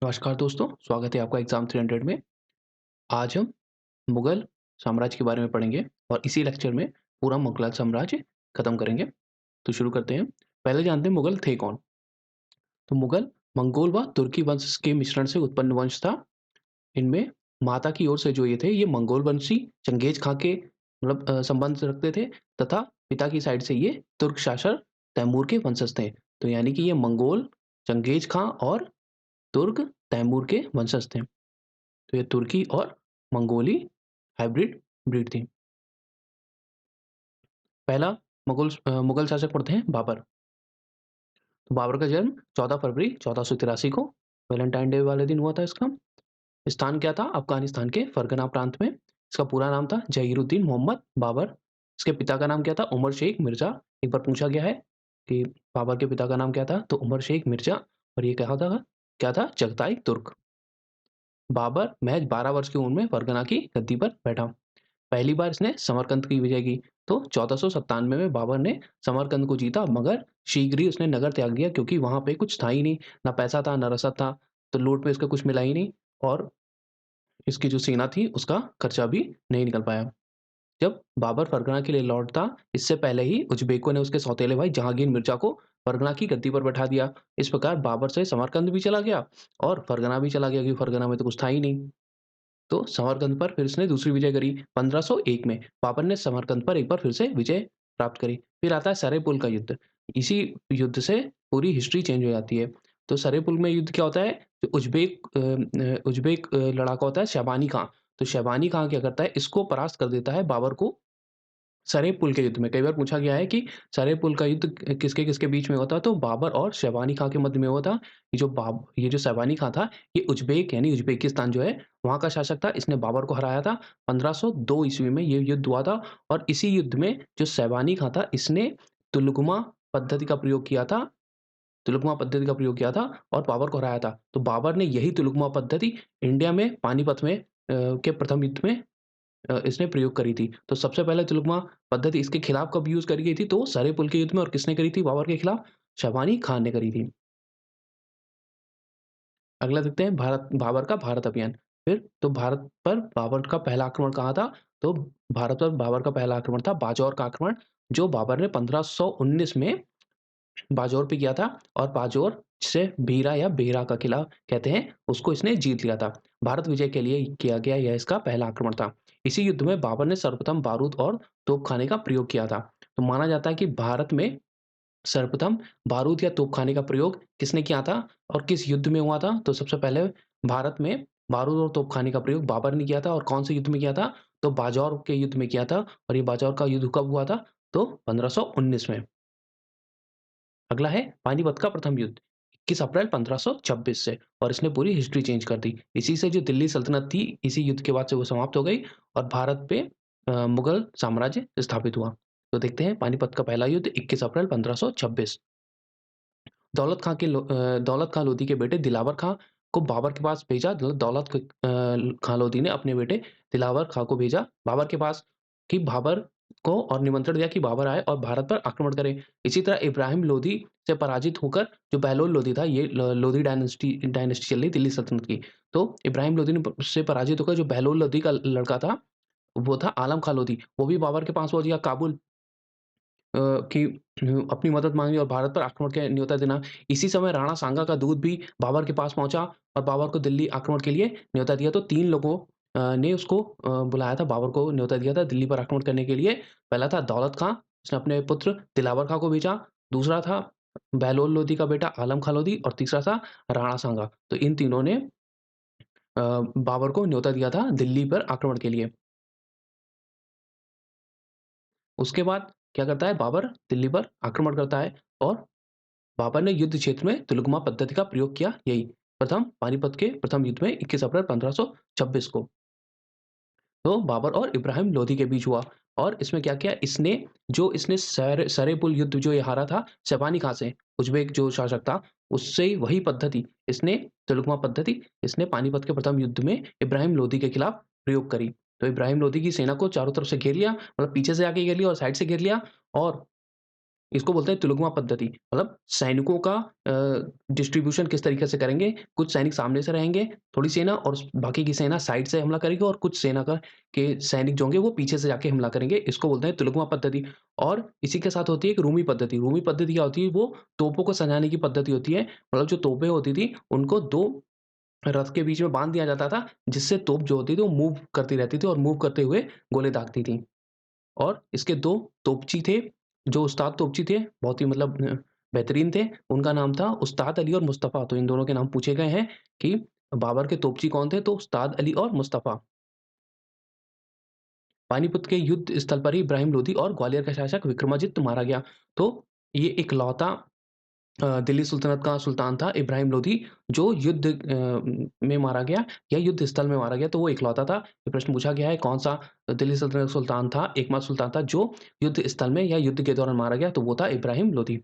नमस्कार दोस्तों, स्वागत है आपका एग्ज़ाम 300 में। आज हम मुगल साम्राज्य के बारे में पढ़ेंगे और इसी लेक्चर में पूरा मुगल साम्राज्य खत्म करेंगे। तो शुरू करते हैं। पहले जानते हैं मुगल थे कौन? तो मुगल मंगोल व तुर्की वंश के मिश्रण से उत्पन्न वंश था। इनमें माता की ओर से जो ये थे, ये मंगोल वंशी चंगेज़ खां के संबंध रखते थे तथा पिता की साइड से ये तुर्क शासक तैमूर के वंशज थे। तो यानी कि ये मंगोल, चंगेज़ खां और तुर्क तैमूर के वंशज थे। तो ये तुर्की और मंगोली हाइब्रिड ब्रीड थी। पहला मुगल शासक पढ़ते हैं बाबर। तो बाबर का जन्म 14 फरवरी 1483 को वैलेंटाइन डे वाले दिन हुआ था इसका। स्थान क्या था? अफ़गानिस्तान के फरगना प्रांत में। इसका पूरा नाम था ज़हीरुद्दीन मोहम्मद बाबर। इसके पिता का नाम क्या था? उमर शेख मिर्ज़ा। एक बार पूछा गया है कि बाबर के पिता का नाम क्या था? तो उमर शेख मिर्ज़ा। और ये क्या था? चगताई तुर्क। बाबर महज़ 12 वर्ष की उम्र में फरगना की गद्दी पर बैठा। पहली बार इसने समरकंद की विजय की। तो 1497 में बाबर ने समरकंद को जीता, मगर शीघ्र ही उसने नगर त्याग दिया क्योंकि वहाँ पे कुछ था ही नहीं, ना पैसा था, ना रसद था, तो लूट में इसका कुछ मिला ही नहीं और इसकी जो सेना थी उसका खर्चा भी नहीं निकल पाया। जब बाबर फरगना के लिए लौटता, इससे पहले ही उज़्बेकों ने उसके सौतेले भाई जहांगीर मिर्ज़ा को फरगना की गद्दी पर बैठा दिया। इस प्रकार बाबर से समरकंद भी चला गया और फरगना भी चला गया क्योंकि फरगना में तो कुछ था ही नहीं। तो समरकंद पर फिर इसने दूसरी विजय करी। 1501 में बाबर ने समरकंद पर एक बार फिर से विजय प्राप्त करी। फिर आता है सरेपुल का युद्ध। इसी युद्ध से पूरी हिस्ट्री चेंज हो जाती है। तो सरेपुल में युद्ध क्या होता है? जो उज़्बेक लड़ाका होता है शैबानी खां। तो शैबानी खां क्या करता है? इसको परास्त कर देता है बाबर को सरेपुल के युद्ध में। कई बार पूछा गया है कि सरेपुल का युद्ध किसके-किसके बीच में हुआ था? तो बाबर और शैबानी खां के मध्य में हुआ था। ये जो शैबानी खां था, ये उज़्बेक यानी उज़्बेकिस्तान जो है, वहाँ का शासक था। इसने बाबर को हराया था। 1502 ईस्वी में ये युद्ध हुआ था और इसी युद्ध में जो शैबानी खां था, इसने तुलगमा पद्धति का प्रयोग किया था तुलगमा पद्धति का प्रयोग किया था और बाबर को हराया था। तो बाबर ने यही तुलगमा पद्धति इंडिया में पानीपत में के प्रथम युद्ध में इसने प्रयोग करी थी। तो सबसे पहले तुलगमा पद्धति इसके खिलाफ कब यूज़ करी गई थी? तो सरेपुल के युद्ध में। और किसने करी थी बाबर के खिलाफ? शबानी खान ने करी थी। अगला देखते हैं बाबर का भारत अभियान। फिर तो भारत पर बाबर का पहला आक्रमण कहाँ था? तो भारत पर बाबर का पहला आक्रमण था बाजौर का आक्रमण, जो बाबर ने 1519 में बाजौर पे किया था और बाजौर से भीरा या बेरा का किला कहते हैं, उसको इसने जीत लिया था। भारत विजय के लिए किया गया यह इसका पहला आक्रमण था। इसी युद्ध में बाबर ने सर्वप्रथम बारूद और तोपखाने का प्रयोग किया था। तो माना जाता है कि भारत में सर्वप्रथम बारूद या तोपखाने का प्रयोग किसने किया था और किस युद्ध में हुआ था? तो सबसे पहले भारत में बारूद और तोपखाने का प्रयोग बाबर ने किया था और कौन से युद्ध में किया था? तो बाजौर के युद्ध में किया था और ये बाजौर का युद्ध कब हुआ था? तो 1519 में। अगला है पानीपत का प्रथम युद्ध 21 अप्रैल 1526 से। और इसने पूरी हिस्ट्री चेंज कर दी। इसी से जो दिल्ली सल्तनत थी, इसी युद्ध के बाद से वो समाप्त हो गई और भारत पे मुगल साम्राज्य स्थापित हुआ। तो देखते हैं पानीपत का पहला युद्ध 21 अप्रैल 1526। दौलत खां लोधी के बेटे दिलावर खां को बाबर के पास भेजा। खां लोधी ने अपने बेटे दिलावर खां को भेजा बाबर के पास कि बाबर को और निमंत्रण दिया कि बाबर आए और भारत पर आक्रमण करे। इसी तरह इब्राहिम लोधी से पराजित होकर जो बहलोल लोधी था, ये लोधी डायनेस्टी चल रही दिल्ली सल्तनत की। तो इब्राहिम लोधी ने से पराजित होकर जो बहलोल लोधी का लड़का था, वो था आलम खां लोधी। वो भी बाबर के पास पहुँच गया काबुल कि अपनी मदद माँगी और भारत पर आक्रमण के न्योता देना। इसी समय राणा सांगा का दूत भी बाबर के पास पहुँचा और बाबर को दिल्ली आक्रमण के लिए न्योता दिया। तो 3 लोगों ने उसको बुलाया था, बाबर को न्योता दिया था दिल्ली पर आक्रमण करने के लिए। पहला था दौलत खां, उसने अपने पुत्र दिलावर खां को भेजा। दूसरा था बहलोल लोधी का बेटा आलम खां लोधी और तीसरा था राणा सांगा। तो इन तीनों ने बाबर को न्योता दिया था दिल्ली पर आक्रमण के लिए। उसके बाद क्या करता है बाबर? दिल्ली पर आक्रमण करता है और बाबर ने युद्ध क्षेत्र में तुलगमा पद्धति का प्रयोग किया, यही प्रथम पानीपत के प्रथम युद्ध में 21 अप्रैल 1526 को। तो बाबर और इब्राहिम लोधी के बीच हुआ और इसमें क्या किया इसने सरेपुल युद्ध जो ये हारा था शैबानी खां से, उज़्बेक जो शासक था, उससे ही वही पद्धति इसने तुलगमा पद्धति इसने पानीपत के प्रथम युद्ध में इब्राहिम लोधी के खिलाफ प्रयोग करी। तो इब्राहिम लोधी की सेना को चारों तरफ से घेर लिया, मतलब पीछे से आके घेर लिया और साइड से घेर लिया और इसको बोलते हैं तुलगमा पद्धति। मतलब सैनिकों का डिस्ट्रीब्यूशन किस तरीके से करेंगे, कुछ सैनिक सामने से रहेंगे, थोड़ी सेना और बाकी की सेना साइड से हमला करेगी और कुछ सेना का के सैनिक जो होंगे वो पीछे से जाके हमला करेंगे। इसको बोलते हैं तुलगमा पद्धति। और इसी के साथ होती है एक रूमी पद्धति। रूमी पद्धति क्या होती है? वो तोपों को सजाने की पद्धति होती है। मतलब जो तोपें होती थी, उनको 2 रथ के बीच में बाँध दिया जाता था, जिससे तोप जो होती थी वो मूव करती रहती थी और मूव करते हुए गोले दागती थी। और इसके 2 तोपची थे, जो उस्ताद तोपची थे, बहुत ही मतलब बेहतरीन थे। उनका नाम था उस्ताद अली और मुस्तफ़ा। तो इन दोनों के नाम पूछे गए हैं कि बाबर के तोपची कौन थे? तो उस्ताद अली और मुस्तफ़ा। पानीपत के युद्ध स्थल पर ही इब्राहिम लोदी और ग्वालियर का शासक विक्रमादित्य मारा गया। तो ये इकलौता दिल्ली सुल्तनत का सुल्तान था इब्राहिम लोदी, जो युद्ध में मारा गया या युद्ध स्थल में मारा गया, तो वो इकलौता था। ये प्रश्न पूछा गया है कौन-सा दिल्ली सल्तनत का सुल्तान था, एकमात्र सुल्तान था जो युद्ध स्थल में या युद्ध के दौरान मारा गया, तो वो था इब्राहिम लोदी।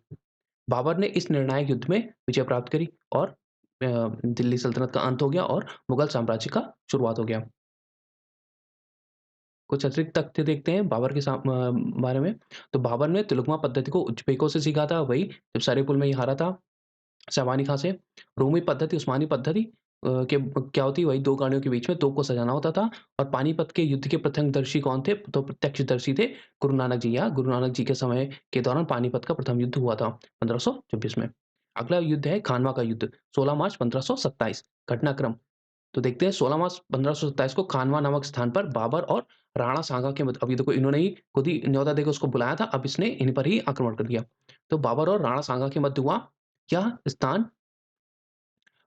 बाबर ने इस निर्णायक युद्ध में विजय प्राप्त करी और दिल्ली सल्तनत का अंत हो गया और मुगल साम्राज्य का शुरुआत हो गया। कुछ अतिरिक्त तथ्य देखते हैं बाबर के बारे में। तो बाबर ने तुलगमा पद्धति को उज़्बेकों से सीखा था, वही जब सरीपुल में ये हारा था। शबानी खां से। रोमी पद्धति, उस्मानी पद्धति के क्या होती है वही 2 गाड़ियों के बीच में तोप को सजाना होता था। और पानीपत के युद्ध के प्रत्यक्षदर्शी कौन थे? तो प्रत्यक्षदर्शी थे गुरु नानक जी या गुरु नानक जी के समय के दौरान पानीपत का प्रथम युद्ध हुआ था 1526 में। अगला युद्ध है खानवा का युद्ध 16 मार्च 1527। घटनाक्रम तो देखते हैं 16 मार्च 1527 को खानवा नामक स्थान पर बाबर और राणा सांगा के मध्य, अभी देखो इन्होंने ही खुद ही न्योता देके उसको बुलाया था, अब इसने इन पर ही आक्रमण कर दिया। तो बाबर और राणा सांगा के मध्य हुआ। यह स्थान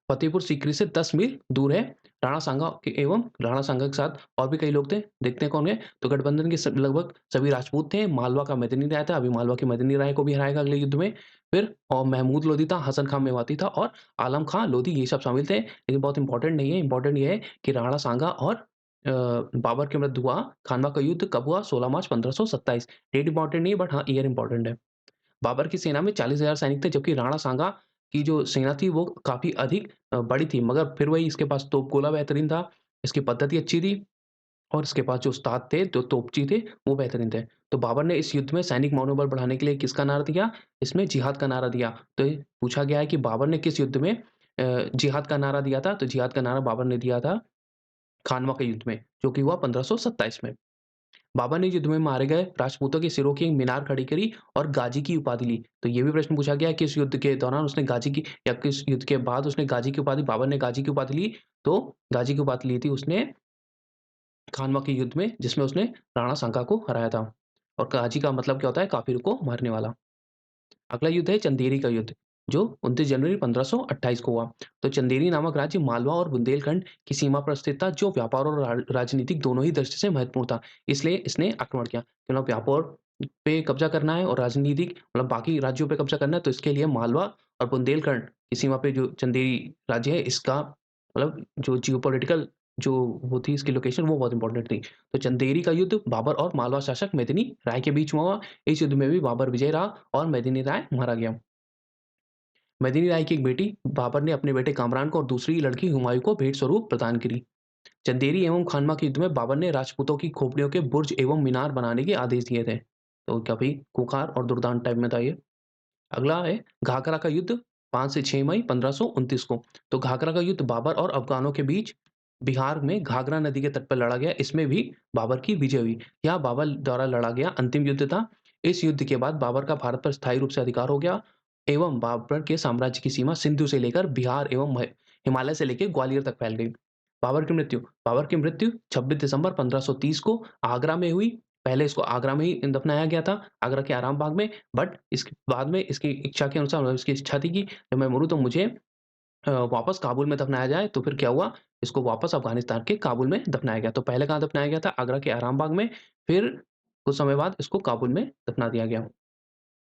फतेहपुर सीकरी से 10 मील दूर है। राणा सांगा के एवं राणा सांगा के साथ और भी कई लोग थे। देखते हैं कौन है? तो गठबंधन के लगभग सभी राजपूत थे। मालवा का मदनी राय था, अभी मालवा के मदनी राय को भी हराएगा अगले युद्ध में। फिर और महमूद लोधी था, हसन खां मेवाती था और आलम खां लोधी, ये सब शामिल थे। लेकिन बहुत इंपॉर्टेंट नहीं है, इंपॉर्टेंट ये है कि राणा सांगा और बाबर के मध्य हुआ खानवा का युद्ध कब हुआ? 16 मार्च 1527। डेट इंपॉर्टेंट नहीं है, बट हाँ, ईयर इंपॉर्टेंट है। बाबर की सेना में 40,000 सैनिक थे, जबकि राणा सांगा की जो सेना थी वो काफ़ी अधिक बड़ी थी, मगर फिर वही इसके पास तोपगोला बेहतरीन था, इसकी पद्धति अच्छी थी और इसके पास जो उस्ताद थे, जो तोपची थे, वो बेहतरीन थे। तो बाबर ने इस युद्ध में सैनिक मनोबल बढ़ाने के लिए किसका नारा दिया? इसमें जिहाद का नारा दिया। तो ये पूछा गया है कि बाबर ने किस युद्ध में जिहाद का नारा दिया था? तो जिहाद का नारा बाबर ने दिया था खानवा के युद्ध में, जो कि हुआ 1527 में। बाबर ने युद्ध में मारे गए राजपूतों के सिरों की एक मीनार खड़ी करी और गाजी की उपाधि ली। तो ये भी प्रश्न पूछा गया है किस युद्ध के दौरान उसने गाजी की, या किस युद्ध के बाद उसने गाजी की उपाधि, बाबर ने गाजी की उपाधि ली। तो गाजी की उपाधि ली थी उसने खानवा के युद्ध में, जिसमें उसने राणा सांगा को हराया था। और गाजी का मतलब क्या होता है? काफिर को मारने वाला। अगला युद्ध है चंदेरी का युद्ध, जो 29 जनवरी 1528 को हुआ। तो चंदेरी नामक राज्य मालवा और बुंदेलखंड की सीमा पर स्थित था, जो व्यापार और राजनीतिक दोनों ही दृष्टि से महत्वपूर्ण था। इसलिए इसने आक्रमण किया। मतलब व्यापार पे कब्जा करना है और राजनीतिक मतलब बाकी राज्यों पे कब्जा करना है, तो इसके लिए मालवा और बुंदेलखंड की सीमा पे जो चंदेरी राज्य है, इसका मतलब जो जियोपॉलिटिकल जो वो थी, इसकी लोकेशन वो बहुत इंपॉर्टेंट थी। तो चंदेरी का युद्ध बाबर और मालवा शासक मेदिनी राय के बीच में हुआ। इस युद्ध में भी बाबर विजयी रहा और मेदिनी राय मारा गया। मेदिनी राय की एक बेटी बाबर ने अपने बेटे कामरान को और दूसरी लड़की हुमायूं को भेंट स्वरूप प्रदान करी। चंदेरी एवं खानवा के युद्ध में बाबर ने राजपूतों की खोपड़ियों के बुर्ज एवं मीनार बनाने के आदेश दिए थे। तो काफी खूंखार और दुर्दांत टाइप में था ये। अगला है घाघरा का युद्ध 5 से 6 मई 1529 को। तो घाघरा का युद्ध बाबर और अफ़गानों के बीच बिहार में घाघरा नदी के तट पर लड़ा गया। इसमें भी बाबर की विजय हुई। यह बाबर द्वारा लड़ा गया अंतिम युद्ध था। इस युद्ध के बाद बाबर का भारत पर स्थायी रूप से अधिकार हो गया एवं बाबर के साम्राज्य की सीमा सिंधु से लेकर बिहार एवं हिमालय से लेकर ग्वालियर तक फैल गई। बाबर की मृत्यु 26 दिसंबर 1530 को आगरा में हुई। पहले इसको आगरा में ही दफनाया गया था, आगरा के आराम बाग में। बट इसके बाद में इसकी इच्छा के अनुसार, मतलब इसकी इच्छा थी कि जब मैं मरूँ तो मुझे वापस काबुल में दफनाया जाए। तो फिर क्या हुआ, इसको वापस अफ़गानिस्तान के काबुल में दफनाया गया। तो पहले कहाँ दफनाया गया था? आगरा के आराम बाग में। फिर कुछ समय बाद इसको काबुल में दफना दिया गया।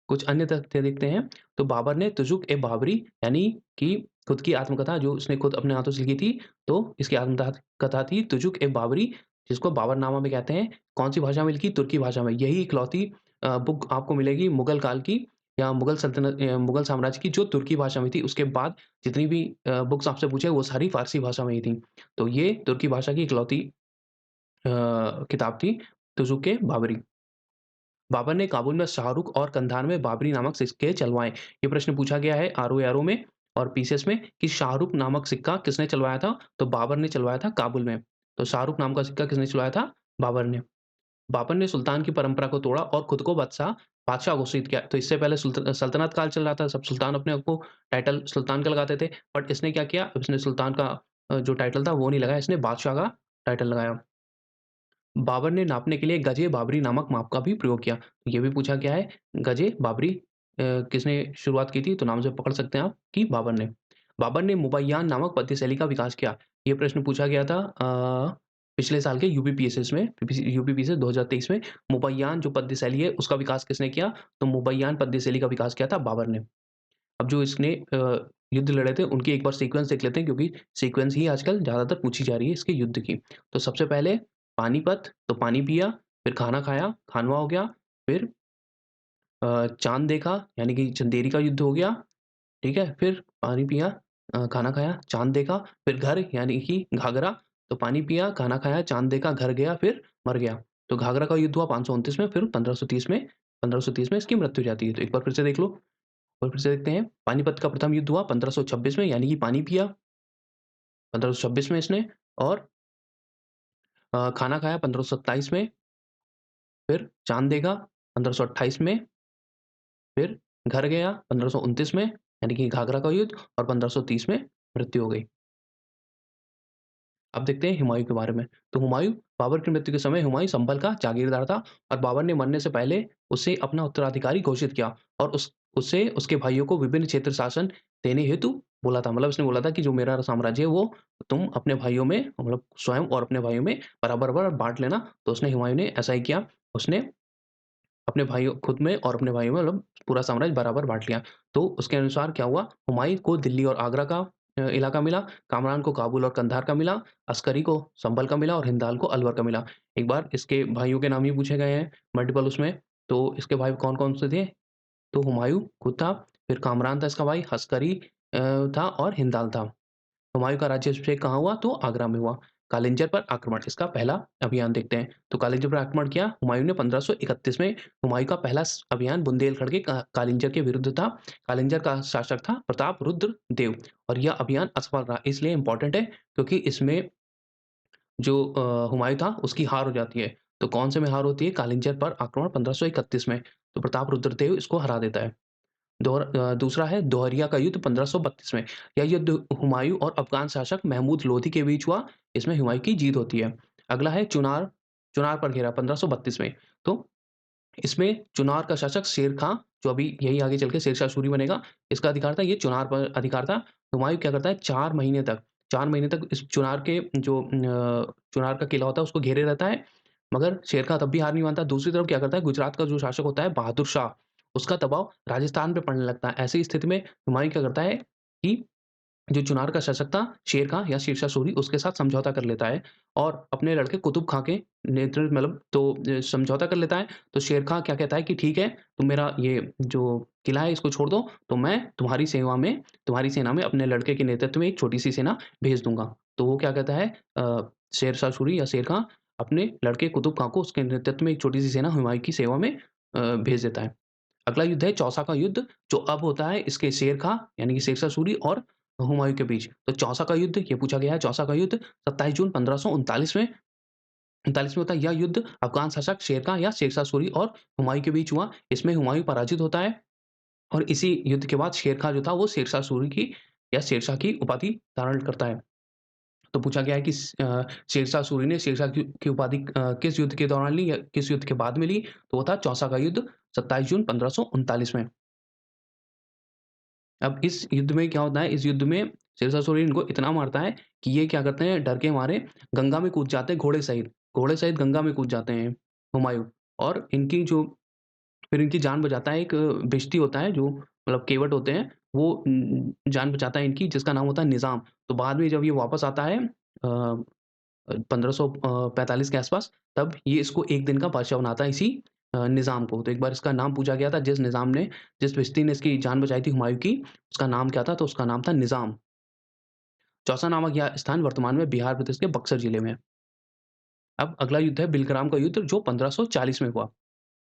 कुछ अन्य तथ्य देखते हैं। तो बाबर ने तुज़ुक-ए-बाबरी यानी कि खुद की आत्मकथा जो उसने खुद अपने हाथों से लिखी थी, तो इसकी कथा थी तुज़ुक-ए-बाबरी, जिसको बाबरनामा भी कहते हैं। कौन-सी भाषा में लिखी? तुर्की भाषा में। यही इकलौती बुक आपको मिलेगी मुगल काल की या मुगल साम्राज्य की जो तुर्की भाषा में थी। उसके बाद जितनी भी बुक्स आपसे पूछे वो सारी फ़ारसी भाषा में ही थी। तो ये तुर्की भाषा की इकलौती किताब थी तुज़ुक-ए-बाबरी। बाबर ने काबुल में शाहरुख और कंधार में बाबरी नामक सिक्के चलवाए। ये प्रश्न पूछा गया है आरओ-एआरओ में और पीसीएस में कि शाहरुख नामक सिक्का किसने चलवाया था? तो बाबर ने चलवाया था काबुल में। तो शाहरुख नाम का सिक्का किसने चलवाया था? बाबर ने। बाबर ने सुल्तान की परंपरा को तोड़ा और खुद को बादशाह घोषित किया। तो इससे पहले सल्तनत काल चल रहा था, सब सुल्तान अपने आप को टाइटल सुल्तान का लगाते थे। बट इसने क्या किया, इसने सुल्तान का जो टाइटल था वो नहीं लगाया, इसने बादशाह का टाइटल लगाया। बाबर ने नापने के लिए गज-ए-बाबरी नामक माप का भी प्रयोग किया। ये भी पूछा गया है, गज-ए-बाबरी किसने शुरुआत की थी? तो नाम से पकड़ सकते हैं आप कि बाबर ने। बाबर ने मुबय्यान नामक पद्य शैली का विकास किया। ये प्रश्न पूछा गया था पिछले साल के यूपीपीएसएस में, यूपीपीएसएस 2023 में। मुबय्यान जो पद्य शैली है, उसका विकास किसने किया? तो मुबय्यान पद्य शैली का विकास किया था बाबर ने। अब जो इसने युद्ध लड़े थे, उनकी एक बार सीक्वेंस देख लेते हैं क्योंकि सीक्वेंस ही आजकल ज़्यादातर पूछी जा रही है इसके युद्ध की। तो सबसे पहले पानीपत, तो पानी पिया, फिर खाना खाया, खानवा हो गया, फिर चाँद देखा यानी कि चंदेरी का युद्ध हो गया, ठीक है? फिर पानी पिया, खाना खाया, चाँद देखा, फिर घर यानी कि घाघरा, तो पानी पिया, खाना खाया, चाँद देखा, घर गया, फिर मर गया। तो घाघरा का युद्ध हुआ 529 में, फिर 1530 में इसकी मृत्यु हो जाती है। तो एक बार फिर से देख लो, और फिर से देखते हैं, पानीपत का प्रथम युद्ध हुआ 1526 में यानी कि पानी पिया, 1526 में इसने और खाना खाया 1527 में, फिर चाँद देखा 1528 में, फिर घर गया 1529 में यानी कि घाघरा का युद्ध और 1530 में मृत्यु हो गई। अब देखते हैं हुमायूँ के बारे में। तो हुमायूँ बाबर की मृत्यु के समय हुमायूँ संभल का जागीरदार था और बाबर ने मरने से पहले उसे अपना उत्तराधिकारी घोषित किया और उससे उसके भाइयों को विभिन्न क्षेत्र शासन देने हेतु बोला था। मतलब उसने बोला था कि जो मेरा साम्राज्य है वो तुम अपने भाइयों में मतलब स्वयं और अपने भाइयों में बराबर-बराबर बाँट लेना। तो उसने हुमायूँ ने ऐसा ही किया। उसने अपने भाइयों खुद में और अपने भाइयों में मतलब पूरा साम्राज्य बराबर बाँट लिया। तो उसके अनुसार क्या हुआ, हुमायूँ को दिल्ली और आगरा का इलाका मिला, कामरान को काबुल और कंधार का मिला, अस्करी को संभल का मिला और हिंदाल को अलवर का मिला। एक बार इसके भाइयों के नाम ही पूछे गए हैं मल्टीपल उसमें, तो इसके भाई कौन-कौन से थे? तो हुमायूँ खुद था, फिर कामरान था इसका भाई, अस्करी था और हिंदाल था। हुमायूँ का राज्याभिषेक कहाँ हुआ? तो आगरा में हुआ। कालिंजर पर आक्रमण, इसका पहला अभियान देखते हैं। तो कालिंजर पर आक्रमण किया हुमायूँ ने 1531 में। हुमायूँ का पहला अभियान बुंदेलखंड के कालिंजर के विरुद्ध था। कालिंजर का शासक था प्रताप रुद्र देव और यह अभियान असफल रहा। इसलिए इम्पोर्टेंट है क्योंकि इसमें जो हुमायूँ था उसकी हार हो जाती है। तो कौन से में हार होती है? कालिंजर पर आक्रमण 1531 में। तो प्रताप रुद्रदेव इसको हरा देता है। दूसरा है दोहरिया का युद्ध 1532 में। यह युद्ध हुमायूँ और अफ़गान शासक महमूद लोधी के बीच हुआ। इसमें हुमायूँ की जीत होती है। अगला है चुनार चुनार पर घेरा 1532 में। तो इसमें चुनार का शासक शेर खां, जो अभी यही आगे चल के शेरशाह सूरी बनेगा, इसका अधिकार था, ये चुनार पर अधिकार था। हुमायूँ क्या करता है 4 महीने तक इस चुनार के जो चुनार का किला होता है उसको घेरे रहता है, मगर शेर खां तब भी हार नहीं मानता। दूसरी तरफ क्या करता है गुजरात का जो शासक होता है बहादुर शाह, उसका दबाव राजस्थान पे पड़ने लगता है। ऐसी स्थिति में हुमायूँ क्या करता है कि जो चुनार का शासक था, शेर खां या शेरशाह सूरी उसके साथ समझौता कर लेता है और अपने लड़के कुतुब खां के नेतृत्व मतलब तो समझौता कर लेता है। तो शेर खां क्या कहता है कि ठीक है, तुम मेरा ये जो किला है इसको छोड़ दो, तो मैं तुम्हारी सेना में अपने लड़के के नेतृत्व में एक छोटी-सी सेना भेज दूँगा। तो वो क्या कहता है शेरशाह सूरी या शेर खां अपने लड़के कुतुब खां को उसके नेतृत्व में एक छोटी-सी सेना हुमायूँ की सेवा में भेज देता है। अगला युद्ध है चौसा का युद्ध, जो अब होता है इसके शेर खां यानी कि शेरशाह सूरी और हुमायूँ के बीच। तो चौसा का युद्ध ये पूछा गया है, चौसा का युद्ध 27 जून 1539 में 39 में होता है। यह युद्ध अफ़गान शासक शेर खां या शेरशाह सूरी और हुमायूँ के बीच हुआ। इसमें हुमायूँ पराजित होता है और इसी युद्ध के बाद शेर खां जो था वो शेरशाह सूरी की या शेरशाह की उपाधि धारण करता है। तो पूछा गया है कि शेरशाह सूरी ने शेरशाह की उपाधि किस युद्ध के दौरान ली या किस युद्ध के बाद में ली? तो वो था चौसा का युद्ध 27 जून 1539 में। अब इस युद्ध में क्या होता है, इस युद्ध में शेरशाह सूरी इनको इतना मारता है कि ये क्या करते हैं, डर के मारे गंगा में कूद जाते हैं घोड़े सहित गंगा में कूद जाते हैं हुमायूँ और इनकी जो फिर इनकी जान बचाता है एक भिश्ती होता है जो मतलब केवट होते हैं, वो जान बचाता है इनकी जिसका नाम होता है निज़ाम। तो बाद में जब ये वापस आता है 1545 के आस-पास तब ये इसको 1 दिन का बादशाह बनाता है इसी निज़ाम को। तो एक बार इसका नाम पूछा गया था जिस भिश्ती ने इसकी जान बचाई थी हुमायूँ की, उसका नाम क्या था? तो उसका नाम था निज़ाम। चौसा नामक यह स्थान वर्तमान में बिहार प्रदेश के बक्सर जिले में है। अब अगला युद्ध है बिलग्राम का युद्ध जो 1540 में हुआ।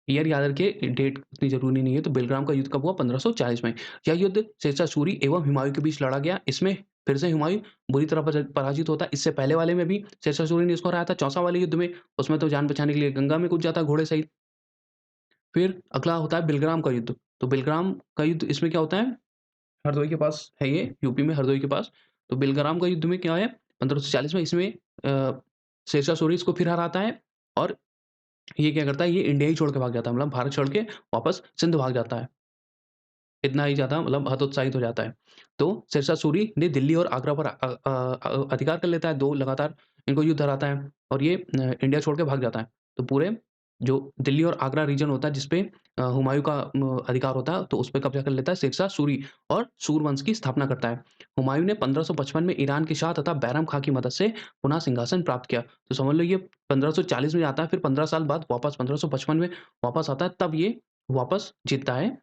ईयर याद रखिए, डेट इतनी ज़रूरी नहीं है। तो बेलग्राम का युद्ध कब हुआ? 1540 में। यह युद्ध शेरशाह सूरी एवं हुमायूँ के बीच लड़ा गया। इसमें फिर से हुमायूँ बुरी तरह पराजित होता है। इससे पहले वाले में भी शेरशाह सूरी ने इसको हराया था, चौसा वाले युद्ध में। उसमें तो जान बचाने के लिए गंगा में कूद जाता है घोड़े सहित। फिर अगला होता है बेलग्राम का युद्ध। तो बेलग्राम का युद्ध इसमें क्या होता है? हरदोई के पास है ये, यूपी में हरदोई के पास। तो बेलग्राम का युद्ध में क्या है? 1540 में इसमें शेरशाह सूरी इसको फिर हराता है और ये क्या करता है, ये इंडिया ही छोड़ के भाग जाता है, मतलब भारत छोड़ के वापस सिंध भाग जाता है। इतना ही ज़्यादा मतलब हतोत्साहित हो जाता है। तो शेरशाह सूरी ने दिल्ली और आगरा पर अधिकार कर लेता है, 2 लगातार इनको युद्ध हराता है और ये इंडिया छोड़ के भाग जाता है। तो पूरे जो दिल्ली और आगरा रीजन होता है, जिसपे हुमायूँ का अधिकार होता है, तो उसपे कब्ज़ा कर लेता है शेरशाह सूरी और सूरवंश की स्थापना करता है। हुमायूँ ने 1555 में ईरान के शाह तथा बैरम खाँ की मदद से पुनः सिंहासन प्राप्त किया। तो समझ लो ये 1540 में आता है, फिर 15 साल बाद वापस 1555 में वापस आता है, तब ये वापस जीतता है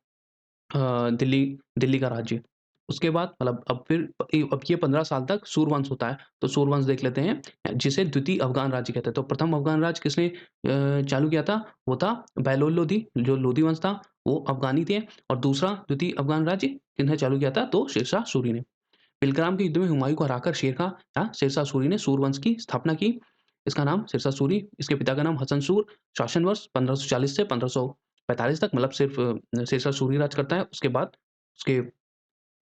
दिल्ली दिल्ली का राज्य। उसके बाद मतलब अब ये 15 साल तक सूरवंश होता है, तो सूरवंश देख लेते हैं, जिसे द्वितीय अफ़गान राज्य कहते हैं। तो प्रथम अफ़गान राज्य किसने चालू किया था? वो था बहलोल लोदी, जो लोदी वंश था, वो अफ़गानी थे और दूसरा द्वितीय अफ़गान राज्य किसने चालू किया था? तो शेरशाह सूरी ने। पिलग्राम के युद्ध में हुमायूँ को हराकर शेरशाह सूरी ने सूरवंश की स्थापना की। इसका नाम शेरशाह सूरी, इसके पिता का नाम हसन सूर, शासन वर्ष 1540 से 1545 तक, मतलब सिर्फ़ शेरशाह सूरी राज करता है। उसके बाद उसके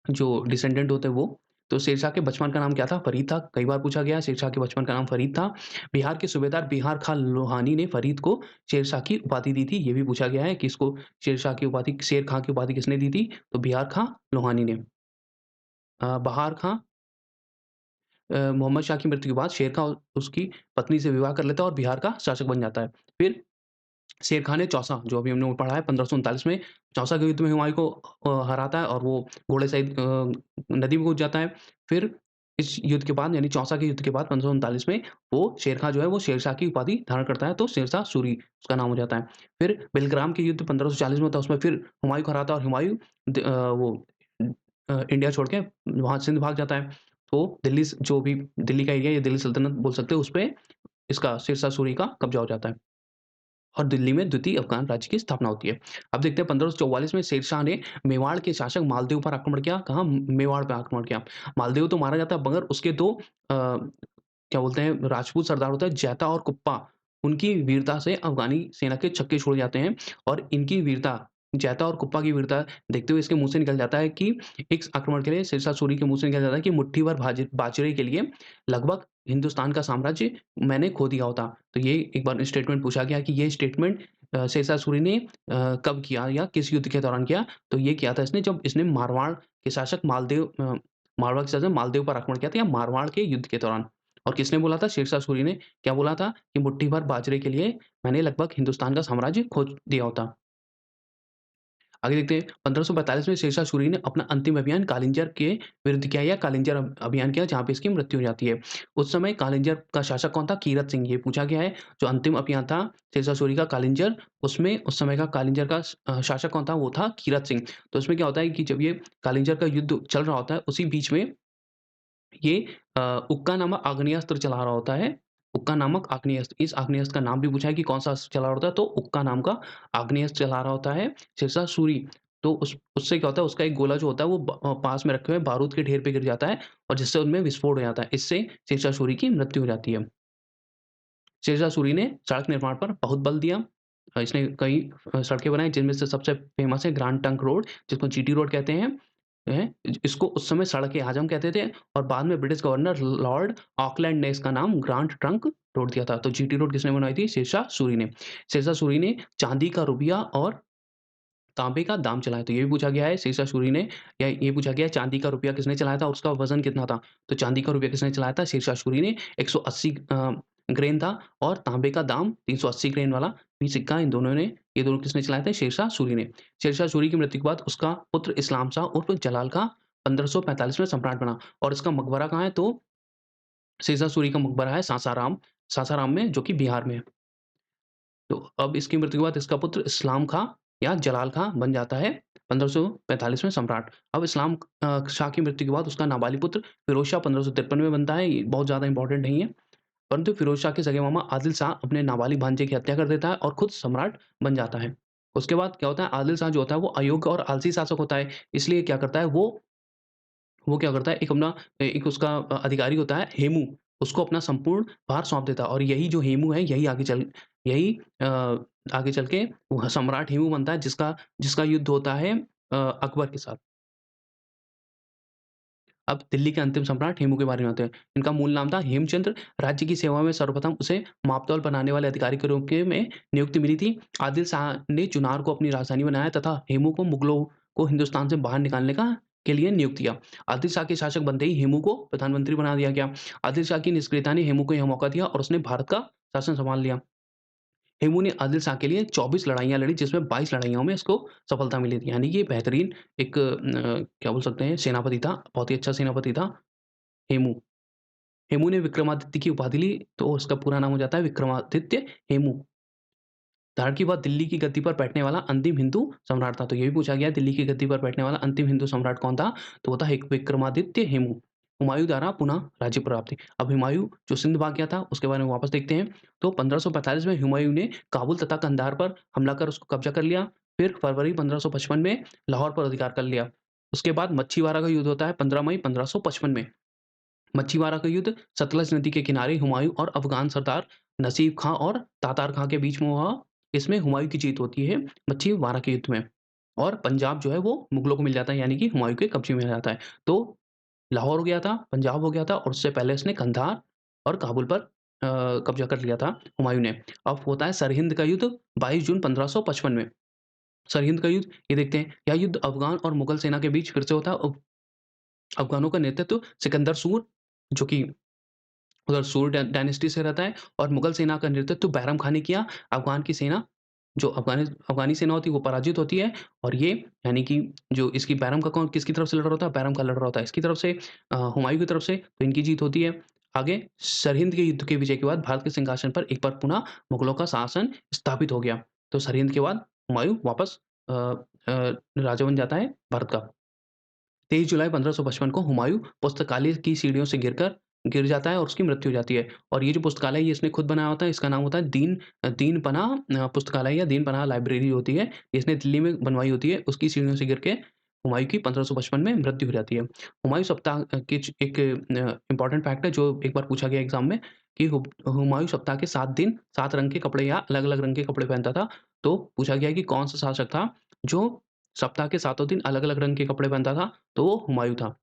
जो डिसेंडेंट होते हैं वो। तो शेरशाह के बचपन का नाम क्या था? फरीद था। कई बार पूछा गया है, शेरशाह के बचपन का नाम फरीद था। बिहार के सूबेदार बिहार खाँ लोहानी ने फरीद को शेरशाह की उपाधि दी थी। ये भी पूछा गया है कि इसको शेरशाह की उपाधि, शेर खाँ की उपाधि किसने दी थी? तो बिहार खाँ लोहानी ने। बहार खाँ मोहम्मद शाह की मृत्यु के बाद शेर खाँ उसकी पत्नी से विवाह कर लेता है और बिहार का शासक बन जाता है। फिर शेर खाँ ने चौसा, जो अभी हमने पढ़ा है 1539 में, चौसा के युद्ध में हुमायूँ को हराता है और वो घोड़े सहित नदी में कूद जाता है। फिर इस युद्ध के बाद, यानी चौसा के युद्ध के बाद 1539 में वो शेर खाँ जो है वो शेरशाह की उपाधि धारण करता है, तो शेरशाह सूरी उसका नाम हो जाता है। फिर बेलग्राम के युद्ध 1540 में होता है, उसमें फिर हुमायूँ को हराता है और हुमायूँ वो इंडिया छोड़ के वहाँ सिंध भाग जाता है। तो दिल्ली स जो भी दिल्ली का एरिया या दिल्ली सल्तनत बोल सकते हो, उसपे इसका शेरशाह सूरी का कब्ज़ा हो जाता है। और दिल्ली में द्वितीय अफ़गान राज्य की स्थापना होती है। अब देखते हैं 1544 में शेरशाह ने मेवाड़ के शासक मालदेव पर आक्रमण किया। कहाँ? मेवाड़ पे आक्रमण किया। मालदेव तो मारा जाता है, मगर उसके 2 क्या बोलते हैं, राजपूत सरदार होते हैं, जैता और कुप्पा। उनकी वीरता से अफ़गानी सेना के छक्के छोड़ जाते हैं और इनकी वीरता, जैता और कुप्पा की वीरता देखते हुए इसके मुँह से निकल जाता है कि इस आक्रमण के लिए शेरशाह सूरी के मुँह से निकल जाता है कि मुट्ठी भर बाजरे के लिए लगभग हिंदुस्तान का साम्राज्य मैंने खो दिया होता। तो ये एक बार स्टेटमेंट पूछा गया कि ये स्टेटमेंट शेरशाह सूरी ने कब किया या किस युद्ध के दौरान किया? तो ये किया था इसने जब इसने मारवाड़ के शासक मालदेव पर आक्रमण किया था, या मारवाड़ के युद्ध के दौरान। और किसने बोला था? शेरशाह सूरी ने। क्या बोला था? कि मुट्ठी भर बाजरे के लिए मैंने लगभग हिंदुस्तान का साम्राज्य खो दिया होता। आगे देखते हैं 1545 में शेरशाह सूरी ने अपना अंतिम अभियान कालिंजर के विरुद्ध किया, या कालिंजर अभियान किया, जहाँ पे इसकी मृत्यु हो जाती है। उस समय कालिंजर का शासक कौन था? कीरत सिंह, ये पूछा गया है। जो अंतिम अभियान था शेरशाह सूरी का कालिंजर, उसमें उस समय का कालिंजर का शासक कौन था? वो था कीरत सिंह। तो उसमें क्या होता है कि जब ये कालिंजर का युद्ध चल रहा होता है, उसी बीच में ये उक्का नामक आग्नेयास्त्र चला रहा होता है। उक्का नामक आग्नेयास्त्र, इस आग्नेयास्त्र का नाम भी पूछा है कि कौन-सा अस्त्र चला रहा होता है, तो उक्का नाम का आग्नेयास्त्र चला रहा होता है शेरशाह सूरी। तो उससे क्या होता है, उसका एक गोला जो होता है वो पास में रखे हुए बारूद के ढेर पे गिर जाता है और जिससे उनमें विस्फोट हो जाता है। इससे शेरशाह सूरी की मृत्यु हो जाती है। शेरशाह सूरी ने सड़क निर्माण पर बहुत बल दिया। इसने कई सड़कें बनाई, जिनमें से सबसे फ़ेमस है ग्रांड ट्रंक रोड, जिसको जीटी रोड कहते हैं। इसको उस समय सड़क-ए-आज़म कहते थे और बाद में ब्रिटिश गवर्नर लॉर्ड ऑकलैंड ने इसका नाम ग्रांड ट्रंक रोड दिया था। तो जीटी रोड किसने बनवाई थी? शेरशाह सूरी ने। शेरशाह सूरी ने चांदी का रुपया और तांबे का दाम चलाया। तो ये भी पूछा गया है शेरशाह सूरी ने, या ये पूछा गया है चांदी का रुपया किसने चलाया था और उसका वज़न कितना था? तो चांदी का रुपया किसने चलाया था? शेरशाह सूरी ने। 180 ग्रेन था और तांबे का दाम 380 ग्रेन वाला भी सिक्का, इन दोनों ने, ये दोनों किसने चलाए थे? शेरशाह सूरी ने। शेरशाह सूरी की मृत्यु के बाद उसका पुत्र इस्लाम शाह उर्फ जलाल खां 1545 में सम्राट बना और इसका मकबरा कहाँ है? तो शेरशाह सूरी का मकबरा है सासाराम में, जो कि बिहार में है। तो अब इसकी मृत्यु के बाद इसका पुत्र इस्लाम खाँ या जलाल खाँ बन जाता है 1545 में सम्राट। अब इस्लाम शाह की मृत्यु के बाद उसका नाबालिग पुत्र फिरोज़ शाह 1553 में बनता है। ये बहुत ज़्यादा इम्पोर्टेंट नहीं है। परंतु फिरोज़ शाह के सगे मामा आदिल शाह अपने नाबालिग भांजे की हत्या कर देता है और खुद सम्राट बन जाता है। उसके बाद क्या होता है, आदिल शाह जो होता है वो अयोग्य और आलसी शासक होता है। इसलिए क्या करता है वो क्या करता है, एक अपना एक उसका अधिकारी होता है हेमू, उसको अपना संपूर्ण भार सौंप देता है और यही जो हेमू है यही आगे चल के वो सम्राट हेमू बनता है जिसका जिसका युद्ध होता है अकबर के साथ। अब दिल्ली के अंतिम सम्राट हेमू के बारे में आते हैं। इनका मूल नाम था हेमचंद्र। राज्य की सेवा में सर्वप्रथम उसे मापतौल बनाने वाले अधिकारी के रूप के में नियुक्ति मिली थी। आदिल शाह ने चुनार को अपनी राजधानी बनाया तथा हेमू को मुगलों को हिंदुस्तान से बाहर निकालने का के लिए नियुक्त किया। आदिल शाह के शासक बनते ही हेमू को प्रधानमंत्री बना दिया गया। आदिल शाह की निष्क्रियता ने हेमू को यह मौका दिया और उसने भारत का शासन संभाल लिया। हेमू ने आदिल शाह के लिए 24 लड़ाइयाँ लड़ी जिसमें 22 लड़ाइयों में इसको सफलता मिली थी। यानी कि बेहतरीन एक क्या बोल सकते हैं सेनापति था, बहुत ही अच्छा सेनापति था हेमू। हेमू ने विक्रमादित्य की उपाधि ली तो उसका पूरा नाम हो जाता है विक्रमादित्य हेमू। धारण के बाद दिल्ली की गद्दी पर बैठने वाला अंतिम हिंदू सम्राट था। तो ये भी पूछा गया दिल्ली की गद्दी पर बैठने वाला अंतिम हिंदू सम्राट कौन था? तो वो था एक विक्रमादित्य हेमू। हुमायूँ द्वारा पुनः राज्य प्राप्ति। अब हुमायूँ जो सिंध भाग गया था उसके बारे में वापस देखते हैं। तो 1545 में हुमायूँ ने काबुल तथा कंधार पर हमला कर उसको कब्जा कर लिया। फिर फरवरी 1555 में लाहौर पर अधिकार कर लिया। उसके बाद मच्छीवाड़ा का युद्ध होता है 15 मई 1555 में। मच्छीवाड़ा का युद्ध सतलज नदी के किनारे हुमायूँ और अफ़गान सरदार नसीब खां और तातार खां के बीच में हुआ। इसमें हुमायूँ की जीत होती है मच्छीवाड़ा के युद्ध में और पंजाब जो है वो मुगलों को मिल जाता है यानी कि हुमायूँ के कब्जे में आ जाता है। तो लाहौर हो गया था, पंजाब हो गया था और उससे पहले इसने कंधार और काबुल पर कब्जा कर लिया था हुमायूँ ने। अब होता है सरहिंद का युद्ध 22 जून 1555 में। सरहिंद का युद्ध ये देखते हैं। यह युद्ध अफ़गान और मुगल सेना के बीच फिर से होता है। अफ़गानों का नेतृत्व सिकंदर सूर जो कि उधर सूर डायनेस्टी से रहता है और मुगल सेना का नेतृत्व बैरम खान ने किया। अफ़गान की सेना जो अफ़गानी सेना होती है वो पराजित होती है और ये यानी कि जो इसकी बैरम का कौन किसकी तरफ से लड़ रहा होता है? बैरम खान लड़ रहा होता है। इसकी तरफ से हुमायूँ की तरफ से तो इनकी जीत होती है। आगे सरहिंद के युद्ध के विजय के बाद भारत के सिंहासन पर एक बार पुनः मुगलों का शासन स्थापित हो गया। तो सरहिंद के बाद हुमायूँ वापस राजा बन जाता है भारत का। 23 जुलाई 1555 को हुमायूँ पुस्तकालय की सीढ़ियों से गिर जाता है और उसकी मृत्यु हो जाती है। और ये जो पुस्तकालय है ये इसने खुद बनाया होता है, इसका नाम होता है दीन पनाह पुस्तकालय या दीन पनाह लाइब्रेरी होती है। इसने दिल्ली में बनवाई होती है, उसकी सीढ़ियों से गिर के हुमायूँ की 1555 में मृत्यु हो जाती है। हुमायूँ सप्ताह के एक इम्पोर्टेंट फैक्ट है जो एक बार पूछा गया एग्ज़ाम में कि हुमायूँ सप्ताह के 7 दिन 7 रंग के कपड़े या अलग-अलग रंग के कपड़े पहनता था। तो पूछा गया कि कौन-सा शासक था जो सप्ताह के सातों दिन अलग-अलग रंग के कपड़े पहनता था? तो वो हुमायूँ था।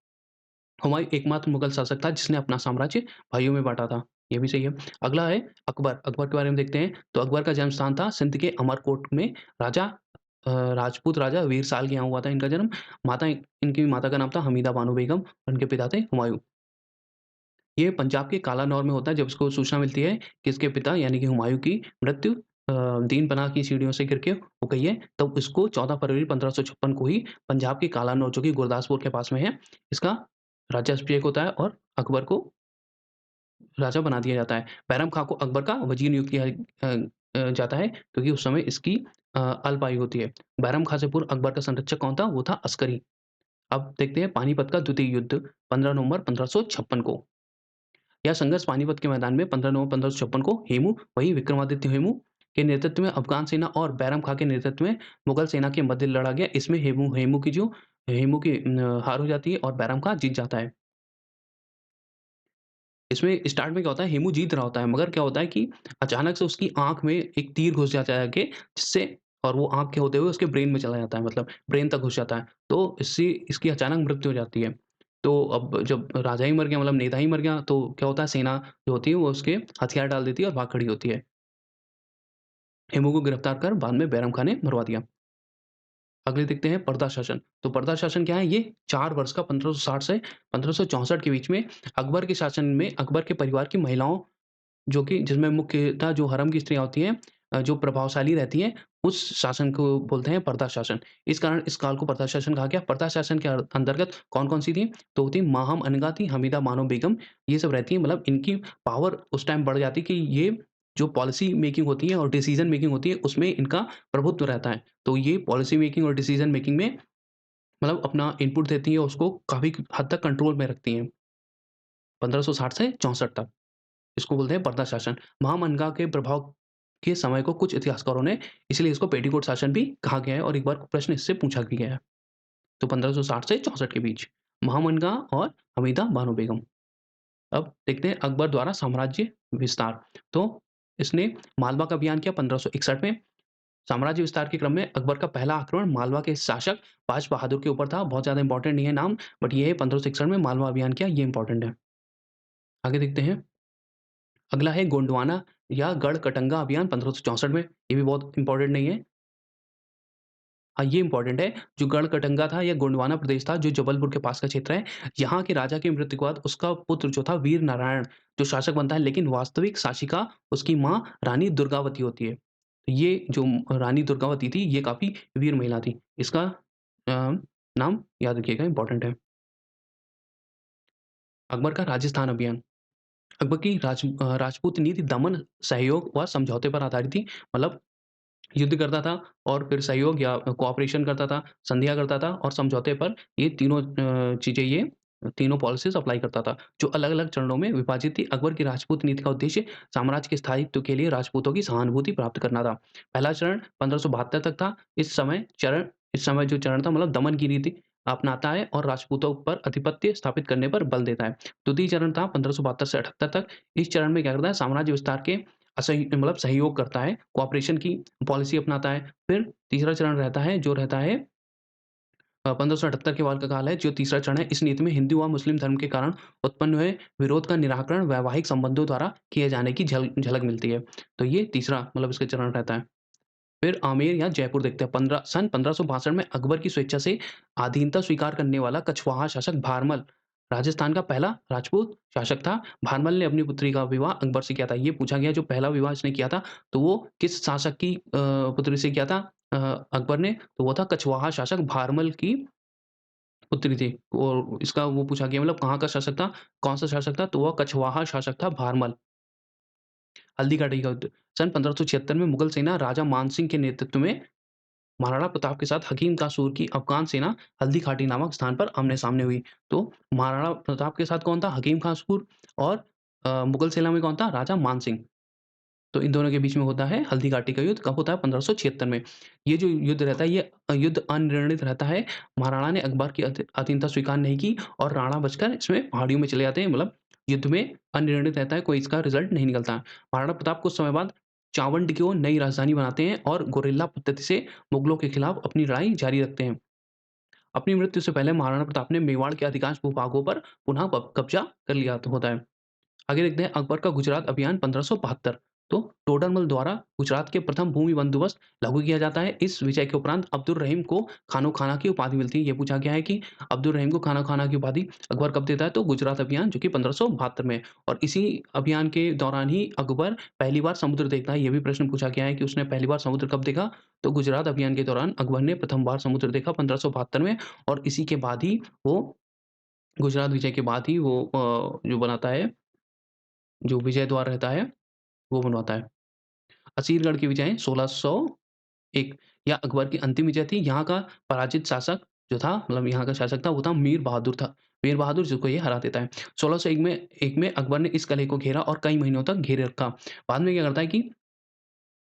हुमायूँ एकमात्र मुगल शासक था जिसने अपना साम्राज्य भाइयों में बाँटा था। ये भी सही है। अगला है अकबर। अकबर के बारे में देखते हैं। तो अकबर का जन्म स्थान था सिंध के अमरकोट में। राजा राजपूत राजा वीर साल के यहाँ हुआ था इनका जन्म। इनकी माता का नाम था हमीदा बानो बेगम और इनके पिता थे हुमायूँ। ये पंजाब के कालानौर में होता है जब इसको सूचना मिलती है कि इसके पिता यानी कि हुमायूँ की मृत्यु दीन पनाह की सीढ़ियों से गिर के हो गई है। तब इसको 14 फरवरी 1556 को ही पंजाब के कालानौर जो कि गुरदासपुर के पास में है, इसका राज्याभिषेक होता है और अकबर को राजा बना दिया जाता है। बैरम खाँ को अकबर का वज़ीर नियुक्त किया जाता है क्योंकि उस समय इसकी अल्प आयु होती है। बैरम खाँ से पूर्व अकबर का संरक्षक कौन था? वो था अस्करी। अब देखते हैं पानीपत का द्वितीय युद्ध 15 नवंबर 1556 को। यह संघर्ष पानीपत के मैदान में 15 नवंबर 1556 को हेमू वही विक्रमादित्य हेमू के नेतृत्व में अफ़गान सेना और बैरम खाँ के नेतृत्व में मुगल सेना के मध्य लड़ा गया। इसमें हेमू की हार हो जाती है और बैरम खाँ जीत जाता है। इसमें स्टार्ट में क्या होता है हेमू जीत रहा होता है मगर क्या होता है कि अचानक से उसकी आँख में एक तीर घुस जाता है आगे जिससे और वो आँख के होते हुए उसके ब्रेन में चला जाता है मतलब ब्रेन तक घुस जाता है। तो इससे इसकी अचानक मृत्यु हो जाती है। तो अब जब राजा ही मर गया मतलब नेता ही मर गया तो क्या होता है सेना जो होती है वो उसके हथियार डाल देती है और भाग खड़ी होती है। हेमू को गिरफ्तार कर बाद में बैरम खाँ ने मरवा दिया। अगले देखते हैं पर्दा शासन। तो पर्दा शासन क्या है? ये 4 वर्ष का 1560 से 1564 के बीच में अकबर के शासन में अकबर के परिवार की महिलाओं जो कि जिसमें मुख्यतः जो हरम की स्त्रियाँ होती हैं जो प्रभावशाली रहती हैं, उस शासन को बोलते हैं पर्दा शासन। इस कारण इस काल को पर्दा शासन कहा गया। पर्दा शासन के अंतर्गत कौन-कौन सी थी? तो थी माहम अनगा थी, हमीदा बानो बेगम, ये सब रहती हैं मतलब इनकी पावर उस टाइम बढ़ जाती है कि ये जो पॉलिसी मेकिंग होती है और डिसीज़न मेकिंग होती है, उसमें इनका प्रभुत्व रहता है। तो ये पॉलिसी मेकिंग और डिसीज़न मेकिंग में मतलब अपना इनपुट देती हैं, उसको काफ़ी हद तक कंट्रोल में रखती हैं। 1560 से 64 तक। इसको बोलते हैं पर्दा शासन। महामनगा के प्रभाव के समय को कुछ इतिहासकारों ने इसलिए इसको पेटीकोट शासन भी कहा गया है और एक बार प्रश्न इससे पूछा भी गया है। तो 1560 से 64 के बीच महामनगा और हमीदा बानो बेगम। अब देखते हैं अकबर द्वारा साम्राज्य विस्तार। तो इसने मालवा का अभियान किया 1561 में। साम्राज्य विस्तार के क्रम में अकबर का पहला आक्रमण मालवा के शासक बाज बहादुर के ऊपर था। बहुत ज़्यादा इंपॉर्टेंट नहीं है नाम, बट ये है 1561 में मालवा अभियान किया, ये इंपॉर्टेंट है। आगे देखते हैं। अगला है गोंडवाना या गढ़कटंगा अभियान 1564 में। ये भी बहुत इंपॉर्टेंट नहीं है। हाँ, ये इम्पोर्टेंट है। जो गढ़कटंगा था या गोंडवाना प्रदेश था, जो जबलपुर के पास का क्षेत्र है, यहाँ के राजा की मृत्यु के बाद उसका पुत्र जो था वीर नारायण, जो शासक बनता है, लेकिन वास्तविक शासिका उसकी माँ रानी दुर्गावती होती है। तो ये जो रानी दुर्गावती थी, ये काफ़ी वीर महिला थी। इसका अ, नाम याद रखिएगा, इम्पोर्टेंट है। अकबर का राजस्थान अभियान। अकबर की राजपूत नीति दमन, सहयोग व समझौते पर आधारित थी। मतलब युद्ध करता था और फिर सहयोग या कोऑपरेशन करता था, संधियाँ करता था और समझौते पर ये तीनों चीज़ें, ये तीनों पॉलिसीज़ अप्लाई करता था, जो अलग-अलग चरणों में विभाजित थी। अकबर की राजपूत नीति का उद्देश्य साम्राज्य के स्थायित्व के लिए राजपूतों की सहानुभूति प्राप्त करना था। पहला चरण 1572 तक था। इस समय जो चरण था, मतलब दमन की नीति अपनाता है और राजपूतों पर आधिपत्य स्थापित करने पर बल देता है। द्वितीय चरण था 1572 से 78 तक। इस चरण में क्या करता है, साम्राज्य विस्तार के मतलब सहयोग करता है, कोऑपरेशन की पॉलिसी अपनाता है। फिर तीसरा चरण रहता है, जो रहता है 1578 के बाद का काल है, जो तीसरा चरण है। इस नीति में हिंदू व मुस्लिम धर्म के कारण उत्पन्न हुए विरोध का निराकरण वैवाहिक संबंधों द्वारा किए जाने की झलक मिलती है। तो ये तीसरा मतलब इसका चरण रहता है। फिर आमेर या जयपुर देखते हैं। 1562 में अकबर की स्वेच्छा से अधीनता स्वीकार करने वाला कछवाहा शासक भारमल राजस्थान का पहला राजपूत शासक था। भारमल ने अपनी पुत्री का विवाह अकबर से किया था। ये पूछा गया जो पहला विवाह इसने किया था, तो वो किस शासक की पुत्री से किया था अ, अकबर ने? तो वो था कछवाहा शासक भारमल की पुत्री थी। और इसका वो पूछा गया मतलब कहाँ का शासक था, कौन-सा शासक था? तो वह कछवाहा शासक था भारमल। हल्दी घाटी का युद्ध। सन 1576 में मुगल सेना राजा मानसिंह के नेतृत्व में महाराणा प्रताप के साथ हकीम कासूर की अफ़गान सेना हल्दी घाटी नामक स्थान पर आमने-सामने हुई। तो महाराणा प्रताप के साथ कौन था? हकीम कासूर। और मुगल सेना में कौन था? राजा मानसिंह। तो इन दोनों के बीच में होता है हल्दी घाटी का युद्ध। कब होता है? 1576 में। ये जो युद्ध रहता है, ये युद्ध अनिर्णित रहता है। महाराणा ने अकबर की अधीनता स्वीकार नहीं की और राणा बचकर इसमें पहाड़ियों में चले जाते हैं। मतलब युद्ध में अनिर्णित रहता है, कोई इसका रिज़ल्ट नहीं निकलता है। महाराणा प्रताप कुछ समय बाद चावंड को नई राजधानी बनाते हैं और गुरिल्ला पद्धति से मुगलों के खिलाफ अपनी लड़ाई जारी रखते हैं। अपनी मृत्यु से पहले महाराणा प्रताप ने मेवाड़ के अधिकांश भूभागों पर पुनः कब्जा कर लिया होता है। आगे देखते हैं अकबर का गुजरात अभियान 1572। तो टोडरमल द्वारा गुजरात के प्रथम भूमि बंदोबस्त लागू किया जाता है। इस विजय के उपरांत अब्दुल रहीम को खानो खाना की उपाधि मिलती है। ये पूछा गया है कि अब्दुल रहीम को खाना खाना की उपाधि अकबर कब देता है? तो गुजरात अभियान, जो कि 1572 में। और इसी अभियान के दौरान ही अकबर पहली बार समुद्र देखता है। ये भी प्रश्न पूछा गया है कि उसने पहली बार समुद्र कब देखा? तो गुजरात अभियान के दौरान अकबर ने प्रथम बार समुद्र देखा 1572 में। और इसी के बाद ही वो गुजरात विजय के बाद ही वो जो बनाता है, जो विजय द्वार रहता है, वो बनवाता है। असीरगढ़ की विजय 1601 या अकबर की अंतिम विजय थी। यहाँ का पराजित शासक जो था, मतलब यहाँ का शासक था, वो था मीर बहादुर था। मीर बहादुर जिसको ये हरा देता है। 1601 में अकबर ने इस किले को घेरा और कई महीनों तक घेरे रखा। बाद में क्या करता है कि